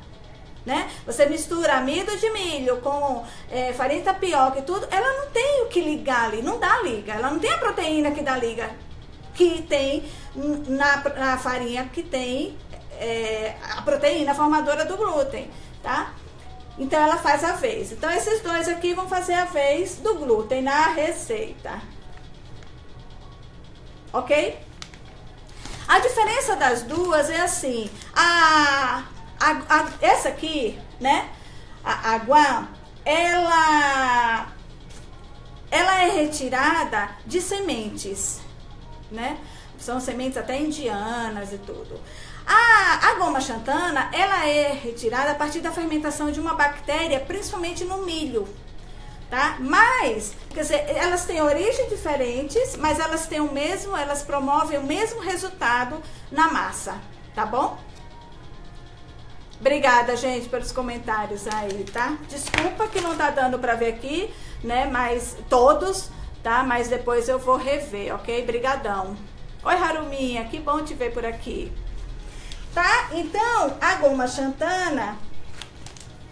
né? Você mistura amido de milho com farinha de tapioca e tudo, ela não tem o que ligar ali, não dá liga. Ela não tem a proteína que dá liga, que tem na farinha que tem a proteína formadora do glúten, tá? Então, ela faz a vez. Então, esses dois aqui vão fazer a vez do glúten na receita. Ok? A diferença das duas é assim. Essa aqui, né? A guam, ela é retirada de sementes, né? São sementes até indianas e tudo. A goma xantana, ela é retirada a partir da fermentação de uma bactéria, principalmente no milho, tá? Mas, quer dizer, elas têm origens diferentes, mas elas têm elas promovem o mesmo resultado na massa, tá bom? Obrigada, gente, pelos comentários aí, tá? Desculpa que não tá dando pra ver aqui, né? Mas todos, tá? Mas depois eu vou rever, ok? Brigadão. Oi, Haruminha, que bom te ver por aqui. Tá? Então, a goma xantana,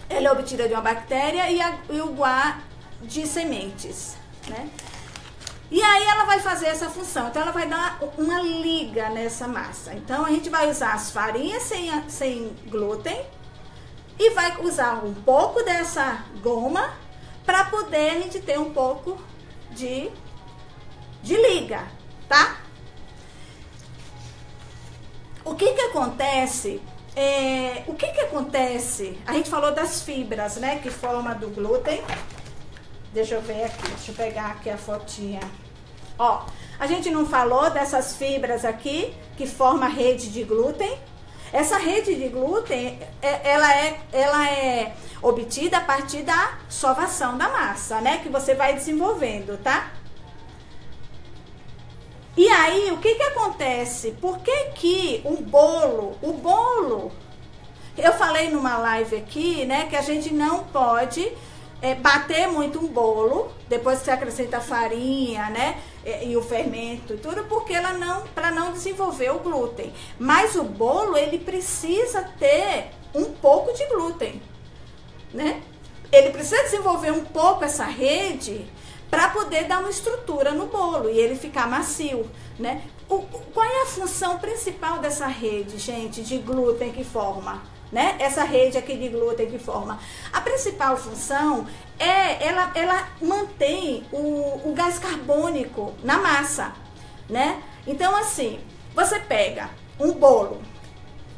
ela é obtida de uma bactéria e o guar de sementes, né? E aí ela vai fazer essa função. Então, ela vai dar uma liga nessa massa. Então, a gente vai usar as farinhas sem glúten e vai usar um pouco dessa goma para poder a gente ter um pouco de liga, tá? O que acontece? A gente falou das fibras, né? Que forma do glúten. Deixa eu ver aqui, deixa eu pegar aqui a fotinha. Ó, a gente não falou dessas fibras aqui, que forma a rede de glúten. Essa rede de glúten, ela é obtida a partir da sovação da massa, né? Que você vai desenvolvendo, tá? E aí, o que acontece? Por que o bolo, eu falei numa live aqui, né, que a gente não pode bater muito um bolo, depois que você acrescenta a farinha, né, e o fermento e tudo, porque para não desenvolver o glúten. Mas o bolo, ele precisa ter um pouco de glúten, né? Ele precisa desenvolver um pouco essa rede para poder dar uma estrutura no bolo e ele ficar macio, né? Qual é a função principal dessa rede, gente, de glúten que forma, né? Essa rede aqui de glúten que forma. A principal função ela mantém o gás carbônico na massa, né? Então, assim, você pega um bolo,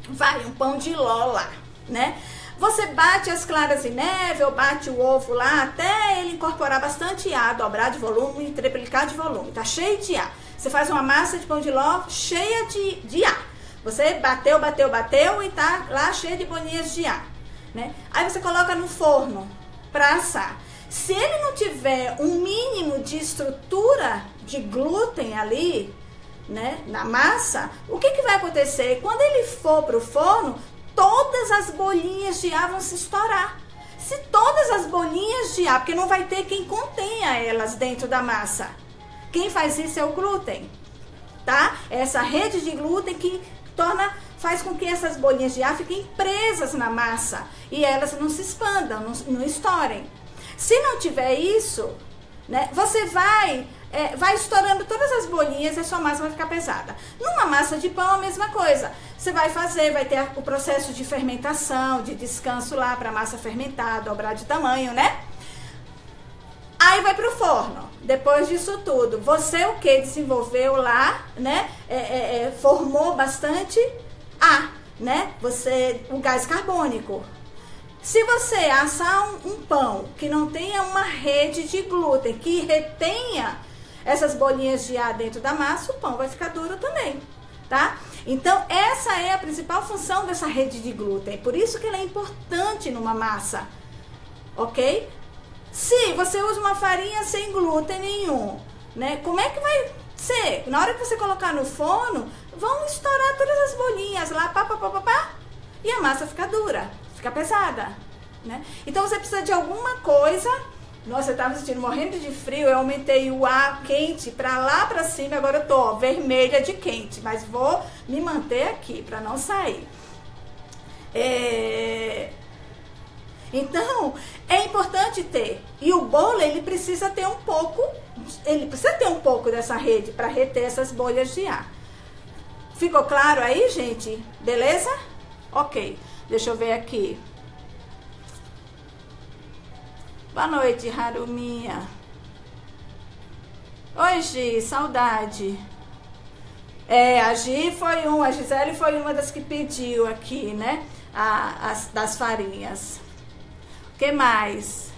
um pão de ló lá, né? Você bate as claras em neve ou bate o ovo lá até ele incorporar bastante ar, dobrar de volume, triplicar de volume. Tá cheio de ar. Você faz uma massa de pão de ló cheia de ar. Você bateu e tá lá cheia de bolinhas de ar, né? Aí você coloca no forno para assar. Se ele não tiver um mínimo de estrutura de glúten ali, né, na massa, o que vai acontecer? Quando ele for pro forno, todas as bolinhas de ar vão se estourar. Se todas as bolinhas de ar, porque não vai ter quem contenha elas dentro da massa. Quem faz isso é o glúten, tá? Essa rede de glúten que faz com que essas bolinhas de ar fiquem presas na massa e elas não se expandam, não estourem. Se não tiver isso, né, você vai estourando todas as bolinhas e a sua massa vai ficar pesada. Numa massa de pão, a mesma coisa. Você vai ter o processo de fermentação, de descanso lá para a massa fermentar, dobrar de tamanho, né? Aí vai pro forno. Depois disso tudo, você o que desenvolveu lá, né? Formou bastante ar, né? O gás carbônico. Se você assar um pão que não tenha uma rede de glúten que retenha essas bolinhas de ar dentro da massa, o pão vai ficar duro também, tá? Então, essa é a principal função dessa rede de glúten. Por isso que ela é importante numa massa, ok? Se você usa uma farinha sem glúten nenhum, né? Como é que vai ser? Na hora que você colocar no forno, vão estourar todas as bolinhas lá, e a massa fica dura, fica pesada, né? Então, você precisa de alguma coisa. Nossa, eu tava sentindo morrendo de frio, eu aumentei o ar quente pra lá pra cima, agora eu tô, ó, vermelha de quente, mas vou me manter aqui pra não sair. Então, é importante ter. E o bolo, ele precisa ter um pouco dessa rede para reter essas bolhas de ar. Ficou claro aí, gente? Beleza? Ok. Deixa eu ver aqui. Boa noite, Haruminha. Oi, Gi, saudade. A Gisele foi uma das que pediu aqui, né? Das farinhas. O que mais?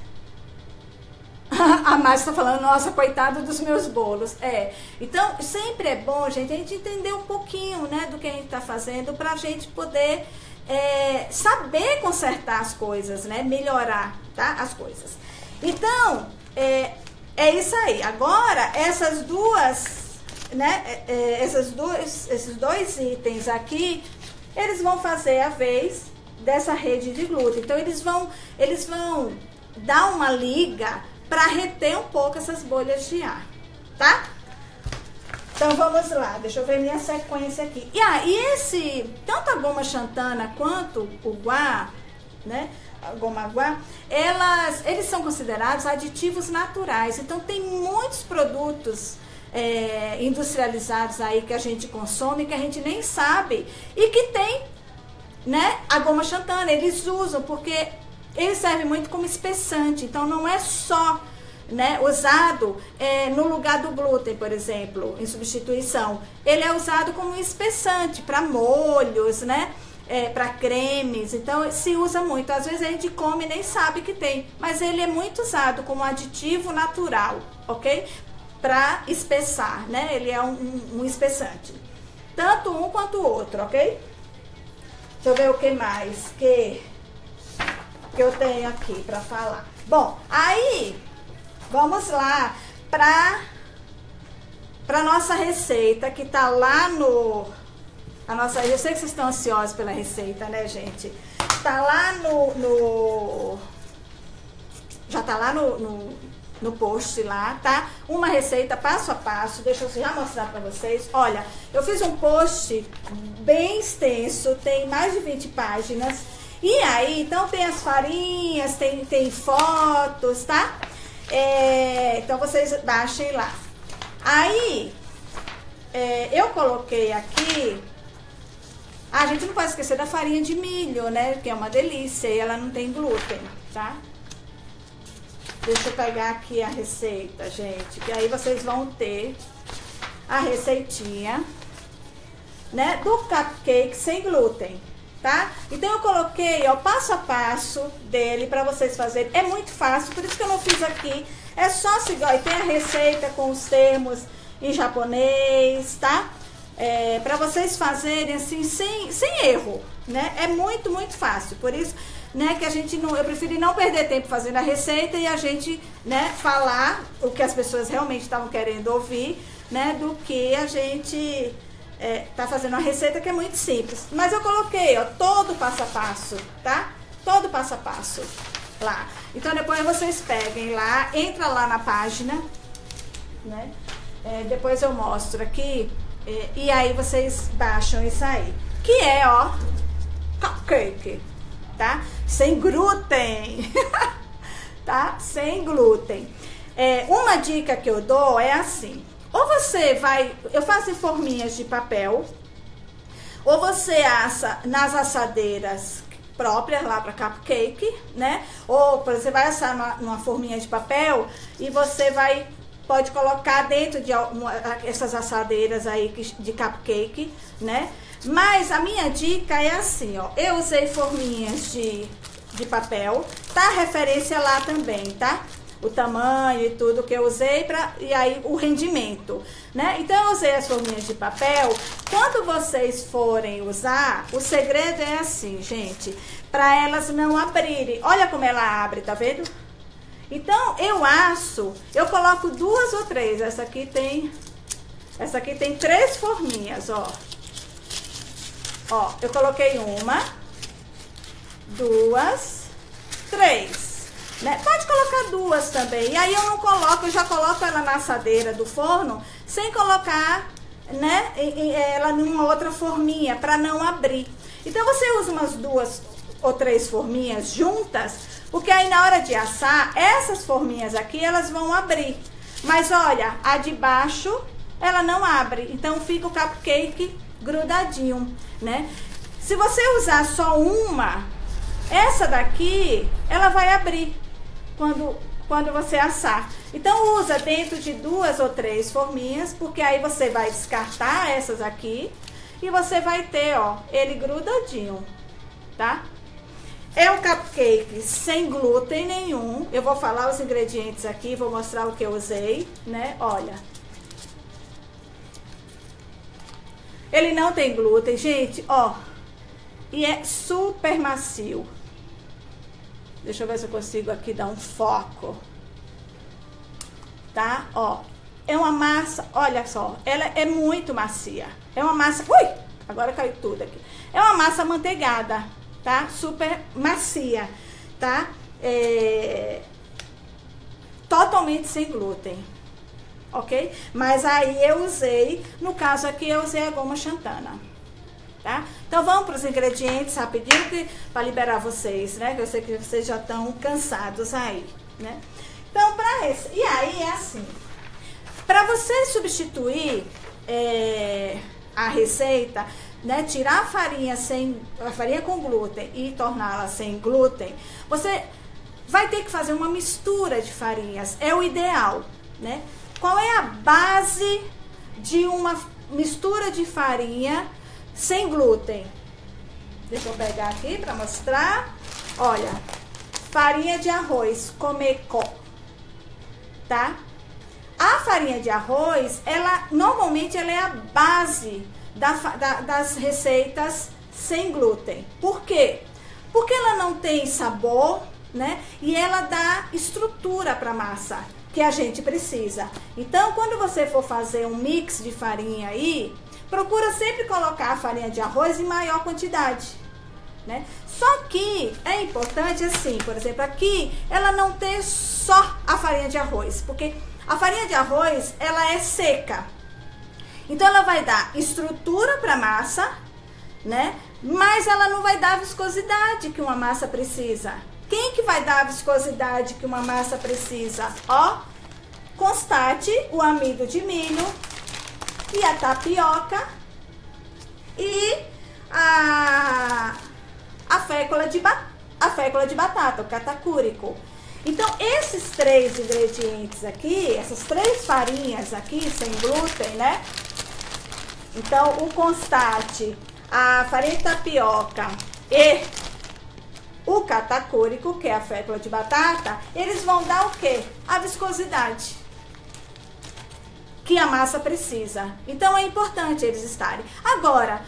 A Márcia está falando, nossa, coitado dos meus bolos. Então, sempre é bom, gente, a gente entender um pouquinho, né, do que a gente está fazendo para a gente poder saber consertar as coisas, né, melhorar, tá, as coisas. Então, é isso aí. Agora, essas duas, né, esses dois itens aqui, eles vão fazer a vez dessa rede de glúten. Então, eles vão dar uma liga para reter um pouco essas bolhas de ar, tá? Então, vamos lá. Deixa eu ver minha sequência aqui. E tanto a goma xantana quanto o guar, né, a goma guar, eles são considerados aditivos naturais. Então, tem muitos produtos industrializados aí que a gente consome, que a gente nem sabe, e que tem, né, a goma xantana. Eles usam porque ele serve muito como espessante. Então, não é só, né, usado no lugar do glúten, por exemplo, em substituição. Ele é usado como espessante para molhos, né, para cremes. Então, se usa muito. Às vezes a gente come e nem sabe que tem, mas ele é muito usado como aditivo natural, ok? Para espessar, né? Ele é um espessante. Tanto um quanto o outro, ok? Deixa eu ver o que mais que eu tenho aqui para falar. Bom, aí vamos lá para nossa receita que tá lá no eu sei que vocês estão ansiosos pela receita, né, gente? Tá lá já tá lá no post lá, tá? Uma receita passo a passo. Deixa eu já mostrar para vocês. Olha, eu fiz um post bem extenso, tem mais de 20 páginas. E aí, então tem as farinhas, tem fotos, tá? Então vocês baixem lá. Aí, eu coloquei aqui. A gente não pode esquecer da farinha de milho, né? Que é uma delícia e ela não tem glúten, tá? Deixa eu pegar aqui a receita, gente. Que aí vocês vão ter a receitinha, né? Do cupcake sem glúten. Tá? Então eu coloquei, ó, passo a passo dele para vocês fazerem. É muito fácil, por isso que eu não fiz aqui. É só seguir, ó, e tem a receita com os termos em japonês, tá? Para vocês fazerem assim, sem erro, né? É muito, muito fácil. Por isso, né, que eu preferi não perder tempo fazendo a receita e a gente, né, falar o que as pessoas realmente estavam querendo ouvir, né, do que a gente tá fazendo uma receita que é muito simples. Mas eu coloquei, ó, todo passo a passo, tá? Todo passo a passo lá. Então, depois vocês peguem lá, entra lá na página, né? Depois eu mostro aqui, e aí vocês baixam isso aí. Que é, ó, cupcake, tá? Sem glúten, tá? Sem glúten. Uma dica que eu dou é assim. Ou você eu faço em forminhas de papel, ou você assa nas assadeiras próprias lá para cupcake, né? Ou você vai assar numa forminha de papel e você pode colocar dentro de essas assadeiras aí de cupcake, né? Mas a minha dica é assim, ó. Eu usei forminhas de papel, tá? A referência lá também, tá? O tamanho e tudo que eu usei e aí o rendimento, né? Então eu usei as forminhas de papel. Quando vocês forem usar, o segredo é assim, gente, para elas não abrirem. Olha como ela abre, tá vendo? Então eu coloco 2 ou 3. Essa aqui tem 3 forminhas, ó. Ó, eu coloquei 1, 2, 3. Né? Pode colocar 2 também. E aí eu já coloco ela na assadeira do forno sem colocar, né, ela numa outra forminha para não abrir. Então você usa umas 2 ou 3 forminhas juntas, porque aí na hora de assar, essas forminhas aqui elas vão abrir. Mas olha, a de baixo ela não abre. Então fica o cupcake grudadinho, né? Se você usar só uma, essa daqui ela vai abrir quando você assar. Então usa dentro de 2 ou 3 forminhas, porque aí você vai descartar essas aqui e você vai ter, ó, ele grudadinho, tá? É um cupcake sem glúten nenhum. Eu vou falar os ingredientes aqui, vou mostrar o que eu usei, né? Olha. Ele não tem glúten, gente, ó. E é super macio. Deixa eu ver se eu consigo aqui dar um foco. Tá? Ó. É uma massa, olha só, ela é muito macia. É uma massa, ui, agora caiu tudo aqui. É uma massa amanteigada, tá? Super macia, tá? Totalmente sem glúten, ok? Mas aí eu usei, no caso aqui eu usei a goma xantana, tá? Então vamos para os ingredientes rapidinho para liberar vocês, né? Que eu sei que vocês já estão cansados aí, né? Então, para esse, e aí é assim, para você substituir a receita, né, tirar a farinha com glúten e torná-la sem glúten, você vai ter que fazer uma mistura de farinhas, é o ideal, né? Qual é a base de uma mistura de farinha sem glúten? Deixa eu pegar aqui para mostrar. Olha, farinha de arroz, Comecó, tá? A farinha de arroz, normalmente ela é a base das receitas sem glúten. Por quê? Porque ela não tem sabor, né? E ela dá estrutura para a massa que a gente precisa. Então, quando você for fazer um mix de farinha aí, procura sempre colocar a farinha de arroz em maior quantidade, né? Só que é importante assim, por exemplo, aqui ela não ter só a farinha de arroz, porque a farinha de arroz, ela é seca. Então, ela vai dar estrutura para a massa, né? Mas ela não vai dar a viscosidade que uma massa precisa. Quem que vai dar a viscosidade que uma massa precisa? Ó, constate o amido de milho e a tapioca e a fécula de batata, o catacúrico. Então, esses 3 ingredientes aqui, essas 3 farinhas aqui, sem glúten, né? Então, o constate, a farinha de tapioca e o catacúrico, que é a fécula de batata, eles vão dar o quê? A viscosidade que a massa precisa. Então, é importante eles estarem. Agora,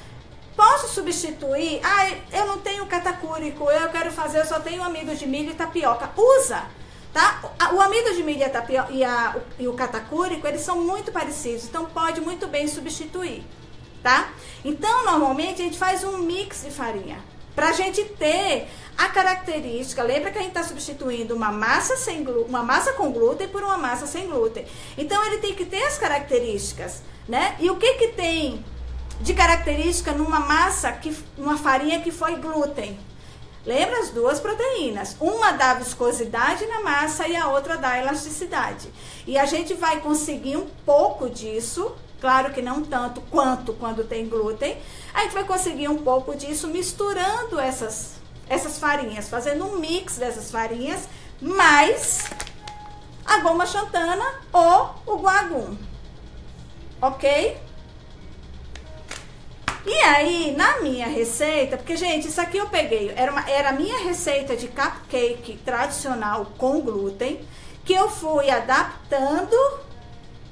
posso substituir? Ah, eu não tenho catacúrico, eu só tenho amido de milho e tapioca. Usa, tá? O amido de milho e a tapioca e o catacúrico, eles são muito parecidos, então pode muito bem substituir, tá? Então, normalmente a gente faz um mix de farinha pra gente ter a característica. Lembra que a gente está substituindo uma massa com glúten por uma massa sem glúten. Então, ele tem que ter as características, né? E o que tem de característica numa farinha que foi glúten? Lembra as 2 proteínas? Uma dá viscosidade na massa e a outra dá elasticidade. E a gente vai conseguir um pouco disso, claro que não tanto quanto quando tem glúten. A gente vai conseguir um pouco disso misturando essas farinhas, fazendo um mix dessas farinhas, mais a goma xantana ou o guagum, ok? E aí, na minha receita, porque, gente, isso aqui eu peguei, era a minha receita de cupcake tradicional com glúten, que eu fui adaptando,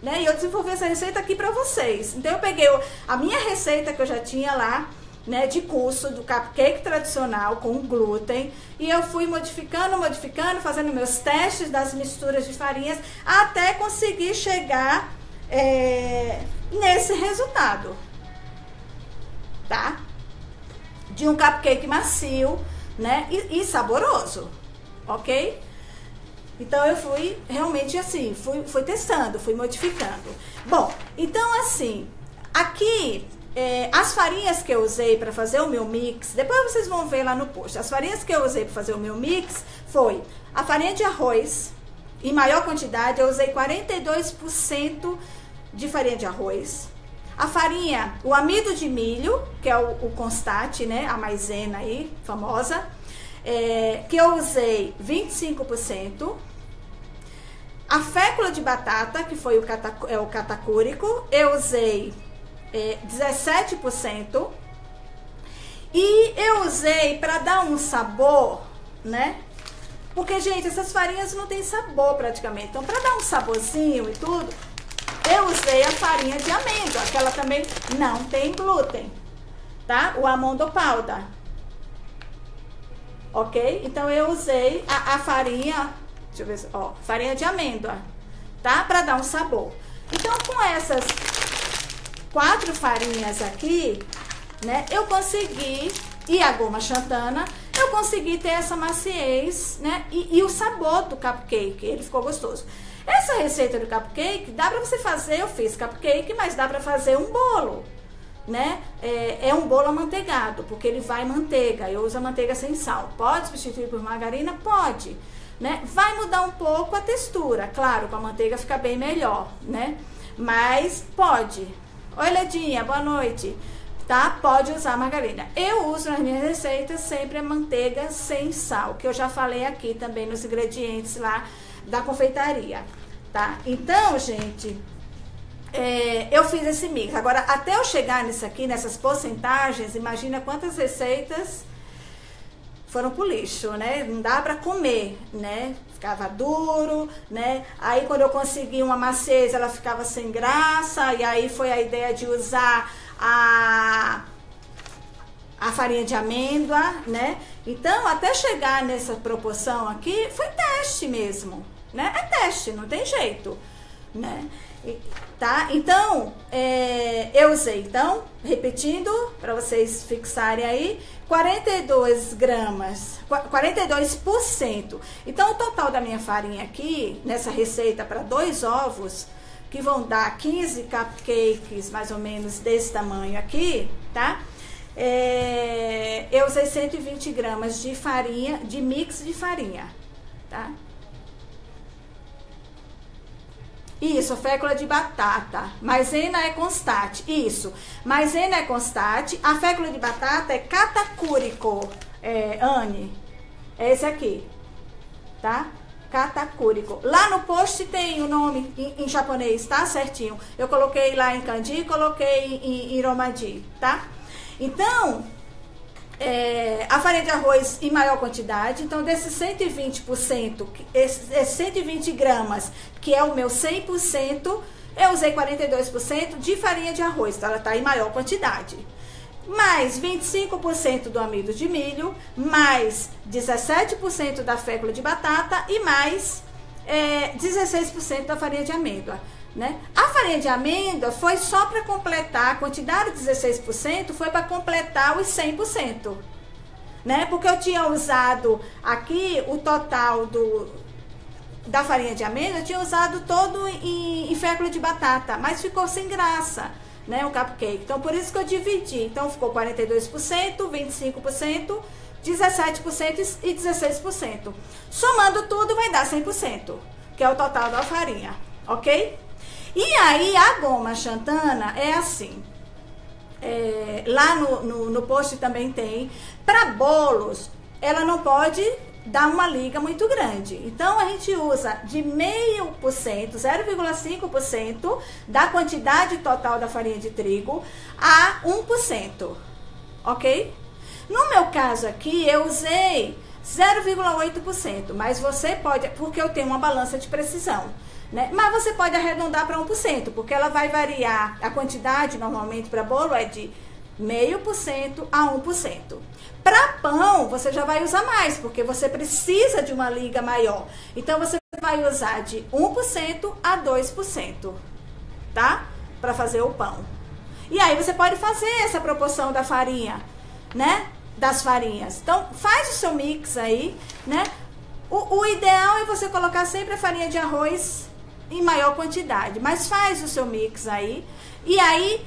né? E eu desenvolvi essa receita aqui pra vocês. Então, eu peguei a minha receita que eu já tinha lá, né, de curso do cupcake tradicional com glúten, e eu fui modificando, fazendo meus testes das misturas de farinhas, até conseguir chegar nesse resultado, tá? De um cupcake macio, né? E saboroso, ok? Então, eu fui realmente assim, fui testando, fui modificando. Bom, então assim, aqui, as farinhas que eu usei para fazer o meu mix, depois vocês vão ver lá no post, as farinhas que eu usei para fazer o meu mix foi a farinha de arroz, em maior quantidade, eu usei 42% de farinha de arroz. A farinha, o amido de milho, que é o constate, né? A maisena aí, famosa, que eu usei 25%. A fécula de batata, que foi o catacúrico, eu usei 17%. E eu usei para dar um sabor, né? Porque, gente, essas farinhas não tem sabor praticamente. Então, para dar um saborzinho e tudo, eu usei a farinha de amêndoa, que ela também não tem glúten, tá? O almond powder. Ok? Então, eu usei a farinha, deixa eu ver, ó, farinha de amêndoa, tá? Para dar um sabor. Então, com essas 4 farinhas aqui, né, eu consegui, e a goma xantana, eu consegui ter essa maciez, né, e o sabor do cupcake, ele ficou gostoso. Essa receita do cupcake, dá pra você fazer, eu fiz cupcake, mas dá pra fazer um bolo, né, é um bolo amanteigado, porque ele vai manteiga, eu uso a manteiga sem sal. Pode substituir por margarina? Pode, né, vai mudar um pouco a textura, claro, com a manteiga fica bem melhor, né, mas pode. Oi, Ledinha, boa noite. Tá? Pode usar margarina. Eu uso nas minhas receitas sempre a manteiga sem sal, que eu já falei aqui também nos ingredientes lá da confeitaria, tá? Então, gente, eu fiz esse mix. Agora, até eu chegar nisso aqui, nessas porcentagens, imagina quantas receitas foram pro lixo, né? Não dá pra comer, né? Ficava duro, né? Aí quando eu consegui uma maciez, ela ficava sem graça, e aí foi a ideia de usar a farinha de amêndoa, né? Então, até chegar nessa proporção aqui, foi teste mesmo, né? É teste, não tem jeito, né? Tá? Então, eu usei, então, repetindo, para vocês fixarem aí, 42 gramas, 42%. Então, o total da minha farinha aqui, nessa receita para 2 ovos, que vão dar 15 cupcakes, mais ou menos desse tamanho aqui, tá? Eu usei 120 gramas de farinha, de mix de farinha, tá? Isso, fécula de batata. Maisena é constate. Isso. Maisena é constate. A fécula de batata é katakurico, Anne. É esse aqui, tá? Katakurico. Lá no post tem o nome em japonês, tá? Certinho. Eu coloquei lá em kanji e coloquei em romaji, tá? Então, a farinha de arroz em maior quantidade. Então, desses 120%, 120 gramas, que é o meu 100%, eu usei 42% de farinha de arroz. Então, ela tá em maior quantidade. Mais 25% do amido de milho, mais 17% da fécula de batata e mais 16% da farinha de amêndoa, né? A farinha de amêndoa foi só para completar, a quantidade de 16% foi para completar os 100%, né? Porque eu tinha usado aqui o total da farinha de amêndoa, eu tinha usado todo em fécula de batata, mas ficou sem graça, né, o cupcake. Então, por isso que eu dividi. Então, ficou 42%, 25%, 17% e 16%. Somando tudo, vai dar 100%, que é o total da farinha, ok? E aí, a goma xantana é assim. Lá no post também tem. Para bolos, ela não pode dar uma liga muito grande. Então, a gente usa de 0,5%, 0,5% da quantidade total da farinha de trigo a 1%, ok? No meu caso aqui, eu usei 0,8%, mas você pode, porque eu tenho uma balança de precisão, né? Mas você pode arredondar para 1%, porque ela vai variar, a quantidade normalmente para bolo é de 0,5% a 1%. Para pão, você já vai usar mais, porque você precisa de uma liga maior. Então, você vai usar de 1% a 2%, tá? Para fazer o pão. E aí, você pode fazer essa proporção da farinha, né? Das farinhas. Então, faz o seu mix aí, né? O ideal é você colocar sempre a farinha de arroz em maior quantidade. Mas faz o seu mix aí. E aí,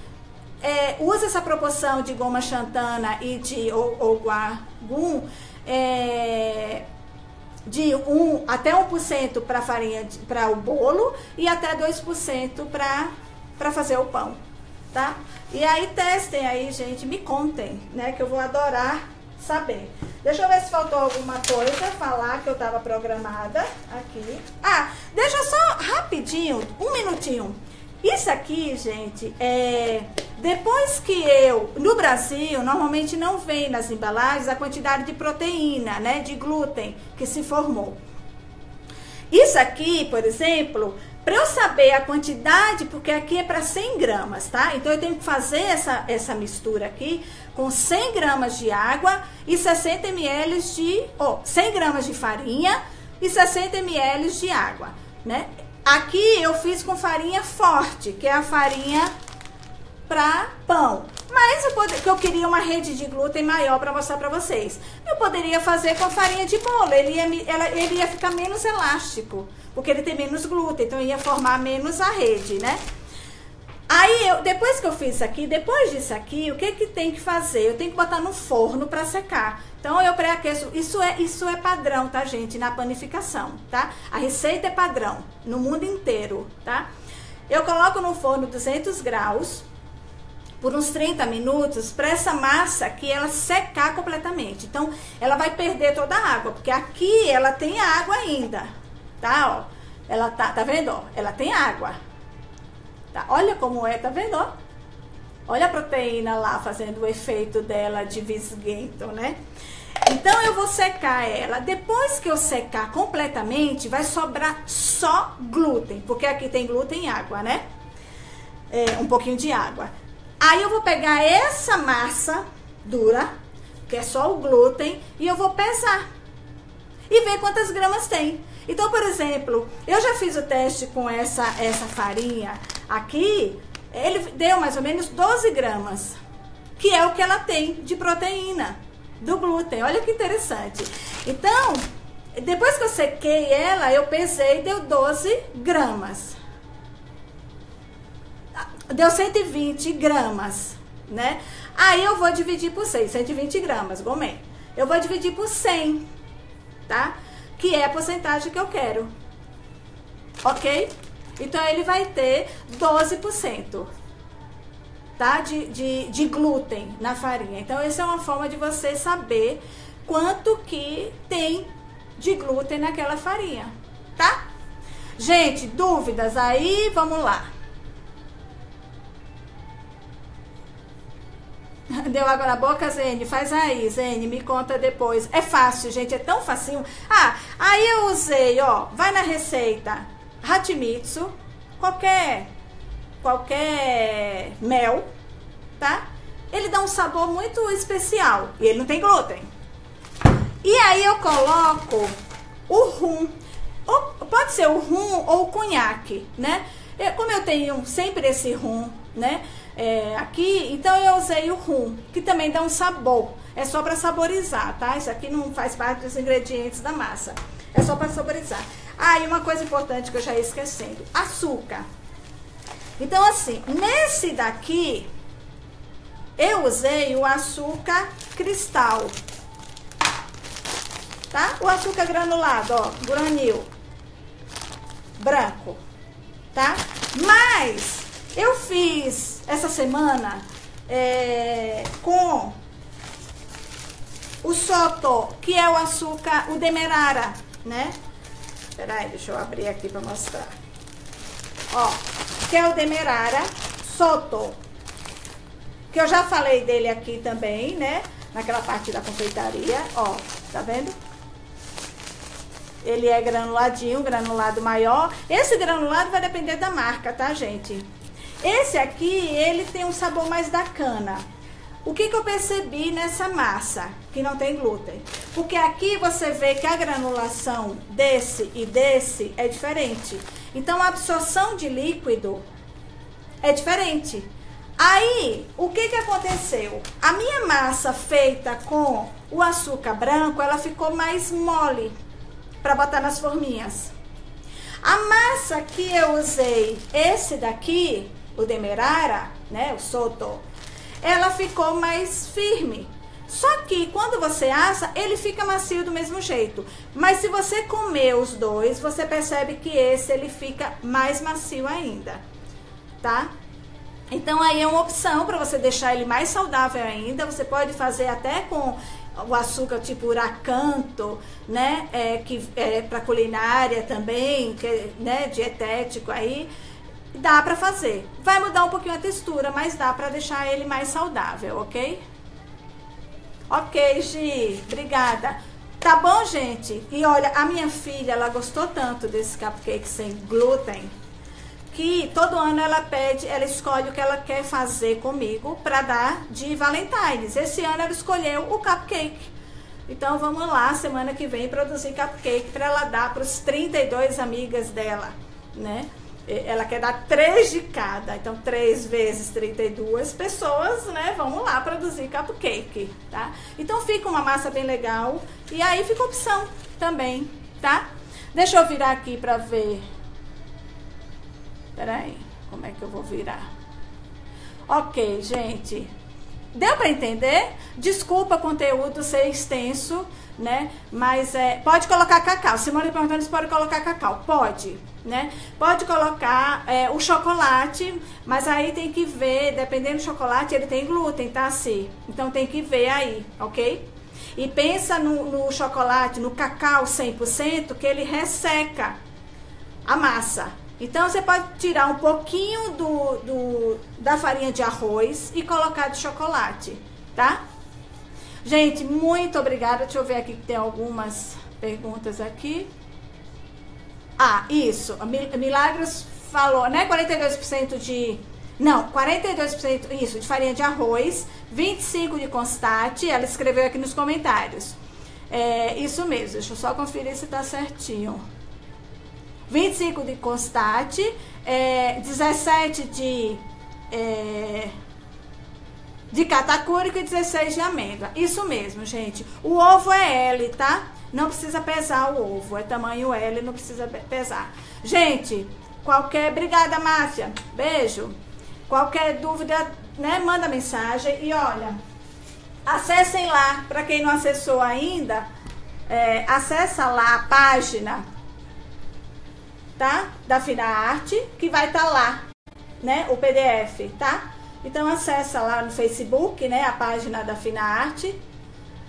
usa essa proporção de goma xantana e de guagum de até 1% para farinha para o bolo e até 2% para fazer o pão, tá? E aí testem aí, gente, me contem, né, que eu vou adorar saber. Deixa eu ver se faltou alguma coisa falar que eu tava programada aqui. Deixa eu só rapidinho, um minutinho. Isso aqui, gente, Depois que no Brasil, normalmente não vem nas embalagens a quantidade de proteína, né, de glúten que se formou. Isso aqui, por exemplo, para eu saber a quantidade, porque aqui é para 100 gramas, tá? Então eu tenho que fazer essa mistura aqui com 100 gramas de água e 60 ml 100 gramas de farinha e 60 ml de água, né? Aqui eu fiz com farinha forte, que é a farinha para pão. Mas eu queria uma rede de glúten maior para mostrar para vocês. Eu poderia fazer com a farinha de bolo, ele ia ficar menos elástico, porque ele tem menos glúten, então ia formar menos a rede, né? Aí, depois que eu fiz isso aqui, depois disso aqui, o que tem que fazer? Eu tenho que botar no forno para secar. Então, eu pré-aqueço. Isso é padrão, tá, gente? Na panificação, tá? A receita é padrão no mundo inteiro, tá? Eu coloco no forno 200 graus por uns 30 minutos para essa massa aqui ela secar completamente. Então, ela vai perder toda a água, porque aqui ela tem água ainda, tá? Ó, ela tá vendo? Ó, ela tem água. Tá? Olha como é, tá vendo? Ó? Olha a proteína lá fazendo o efeito dela de visguento, né? Então eu vou secar ela. Depois que eu secar completamente, vai sobrar só glúten, porque aqui tem glúten e água, né? Um pouquinho de água. Aí eu vou pegar essa massa dura, que é só o glúten, e eu vou pesar e ver quantas gramas tem. Então, por exemplo, eu já fiz o teste com essa farinha aqui, ele deu mais ou menos 12 gramas, que é o que ela tem de proteína do glúten. Olha que interessante. Então, depois que eu sequei ela, eu pesei, deu 12 gramas. Deu 120 gramas, né? Aí eu vou dividir por 6, 120 gramas, gomei. Eu vou dividir por 100, tá? Que é a porcentagem que eu quero, ok? Então, ele vai ter 12%, tá? De glúten na farinha. Então, essa é uma forma de você saber quanto que tem de glúten naquela farinha, tá? Gente, dúvidas aí? Vamos lá. Deu água na boca, Zene? Faz aí, Zene, me conta depois. É fácil, gente, é tão facinho. Ah, aí eu usei, ó, vai na receita, Hatimitsu, qualquer mel, tá? Ele dá um sabor muito especial e ele não tem glúten. E aí eu coloco o rum, pode ser o rum ou o conhaque, né? Como eu tenho sempre esse rum, né? Aqui, então eu usei o rum, que também dá um sabor. É só para saborizar, tá? Isso aqui não faz parte dos ingredientes da massa. É só para saborizar. E uma coisa importante que eu já ia esquecendo: açúcar. Então, assim, nesse daqui, eu usei o açúcar cristal, tá? O açúcar granulado, ó, granil branco, tá? Mas eu fiz essa semana com o Soto, que é o açúcar, o Demerara, né? Peraí, deixa eu abrir aqui pra mostrar. Ó, que é o Demerara Soto, que eu já falei dele aqui também, né? Naquela parte da confeitaria, ó, tá vendo? Ele é granuladinho, granulado maior. Esse granulado vai depender da marca, tá, gente? Esse aqui, ele tem um sabor mais da cana. O que eu percebi nessa massa, que não tem glúten? Porque aqui você vê que a granulação desse e desse é diferente. Então, a absorção de líquido é diferente. Aí, o que aconteceu? A minha massa feita com o açúcar branco, ela ficou mais mole para botar nas forminhas. A massa que eu usei, esse daqui, o Demerara, né, o Soto, ela ficou mais firme. Só que quando você assa, ele fica macio do mesmo jeito. Mas se você comer os dois, você percebe que esse ele fica mais macio ainda, tá? Então aí é uma opção para você deixar ele mais saudável ainda. Você pode fazer até com o açúcar tipo uracanto, né? Que é para culinária também, que é, né, dietético aí. dá pra fazer. Vai mudar um pouquinho a textura, mas dá pra deixar ele mais saudável, ok? Ok, Gi, obrigada. Tá bom, gente? E olha, a minha filha, ela gostou tanto desse cupcake sem glúten, que todo ano ela pede, ela escolhe o que ela quer fazer comigo pra dar de Valentine's. Esse ano ela escolheu o cupcake. Então vamos lá, semana que vem, produzir cupcake pra ela dar pros 32 amigas dela, né? Ela quer dar 3 de cada, então 3 vezes 32 pessoas, né? Vamos lá produzir cupcake, tá? Então fica uma massa bem legal e aí fica opção também, tá? Deixa eu virar aqui pra ver. Peraí, como é que eu vou virar? Ok, gente. Deu pra entender? Desculpa o conteúdo ser extenso, né? Mas pode colocar cacau. Simone perguntando se pode colocar cacau. Pode, né? Pode colocar o chocolate, mas aí tem que ver, dependendo do chocolate, ele tem glúten, tá? Sim. Então tem que ver aí, ok? E pensa no chocolate, no cacau 100%, que ele resseca a massa. Então você pode tirar um pouquinho da farinha de arroz e colocar de chocolate, tá? Gente, muito obrigada. Deixa eu ver aqui que tem algumas perguntas aqui. Ah, isso. A Milagros falou, né? 42% de... Não, 42% isso, de farinha de arroz, 25% de constate. Ela escreveu aqui nos comentários. Isso mesmo. Deixa eu só conferir se tá certinho. 25% de constate, 17% de catacúrico e 16% de amêndoa. Isso mesmo, gente. O ovo é L, tá? Não precisa pesar o ovo. É tamanho L, não precisa pesar. Gente, obrigada, Márcia. Beijo. Qualquer dúvida, né? Manda mensagem. E olha, acessem lá. Para quem não acessou ainda, acessa lá a página, tá? Da Finarte, que vai estar lá, né? O PDF, tá? Então acessa lá no Facebook, né? A página da Finarte,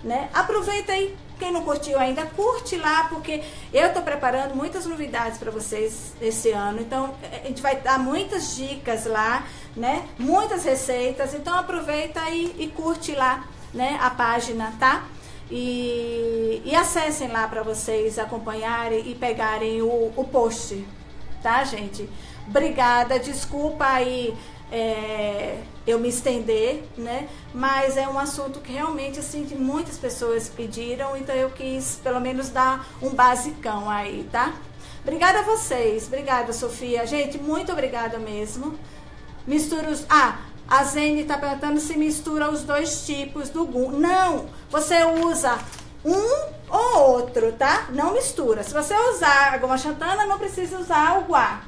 né? Aproveita aí, quem não curtiu ainda, curte lá, porque eu tô preparando muitas novidades para vocês esse ano. Então a gente vai dar muitas dicas lá, né? Muitas receitas. Então aproveita aí e curte lá, né? A página, tá? E acessem lá para vocês acompanharem e pegarem o post, tá, gente? Obrigada, desculpa aí eu me estender, né? Mas é um assunto que realmente, assim, que muitas pessoas pediram, então eu quis pelo menos dar um basicão aí, tá? Obrigada a vocês, obrigada, Sofia. Gente, muito obrigada mesmo. Mistura os... A Zene tá perguntando se mistura os dois tipos do gum. Não, você usa um ou outro, tá? Não mistura. Se você usar a goma xantana, não precisa usar o guá,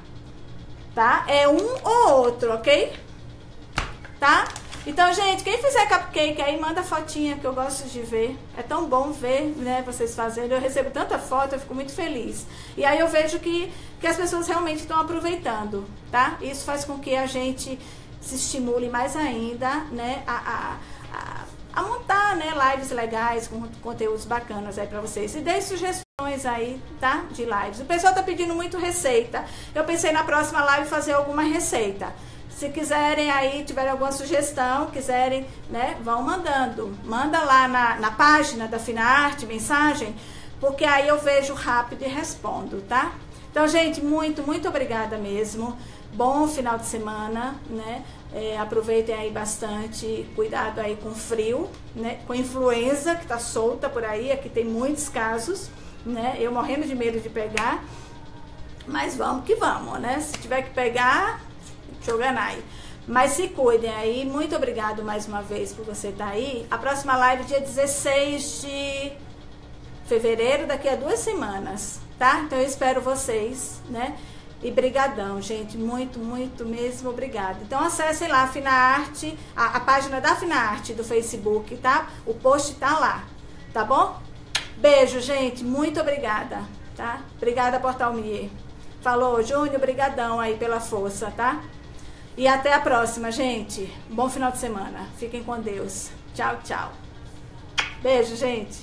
tá? É um ou outro, ok? Tá? Então, gente, quem fizer cupcake aí, manda fotinha, que eu gosto de ver. É tão bom ver, né, vocês fazendo. Eu recebo tanta foto, eu fico muito feliz. E aí eu vejo que as pessoas realmente estão aproveitando, tá? Isso faz com que a gente se estimule mais ainda, né, a montar, né, lives legais com conteúdos bacanas aí pra vocês. E dê sugestões aí, tá, de lives. O pessoal tá pedindo muito receita. Eu pensei na próxima live fazer alguma receita. Se quiserem aí, tiverem alguma sugestão, quiserem, né, vão mandando. Manda lá na página da Finarte, mensagem, porque aí eu vejo rápido e respondo, tá? Então, gente, muito, muito obrigada mesmo. Bom final de semana, né? Aproveitem aí bastante, cuidado aí com frio, né? Com influenza que tá solta por aí, aqui tem muitos casos, né? Eu morrendo de medo de pegar, mas vamos que vamos, né? Se tiver que pegar, jogando aí. Mas se cuidem aí, muito obrigado mais uma vez por você estar aí. A próxima live dia 16 de fevereiro, daqui a 2 semanas, tá? Então eu espero vocês, né? E brigadão, gente, muito, muito mesmo obrigada. Então acessem lá a Finarte, a página da Finarte do Facebook, tá? O post tá lá, tá bom? Beijo, gente, muito obrigada, tá? Obrigada, Portal Mier. Falou, Júnior, brigadão aí pela força, tá? E até a próxima, gente. Bom final de semana. Fiquem com Deus. Tchau, tchau. Beijo, gente.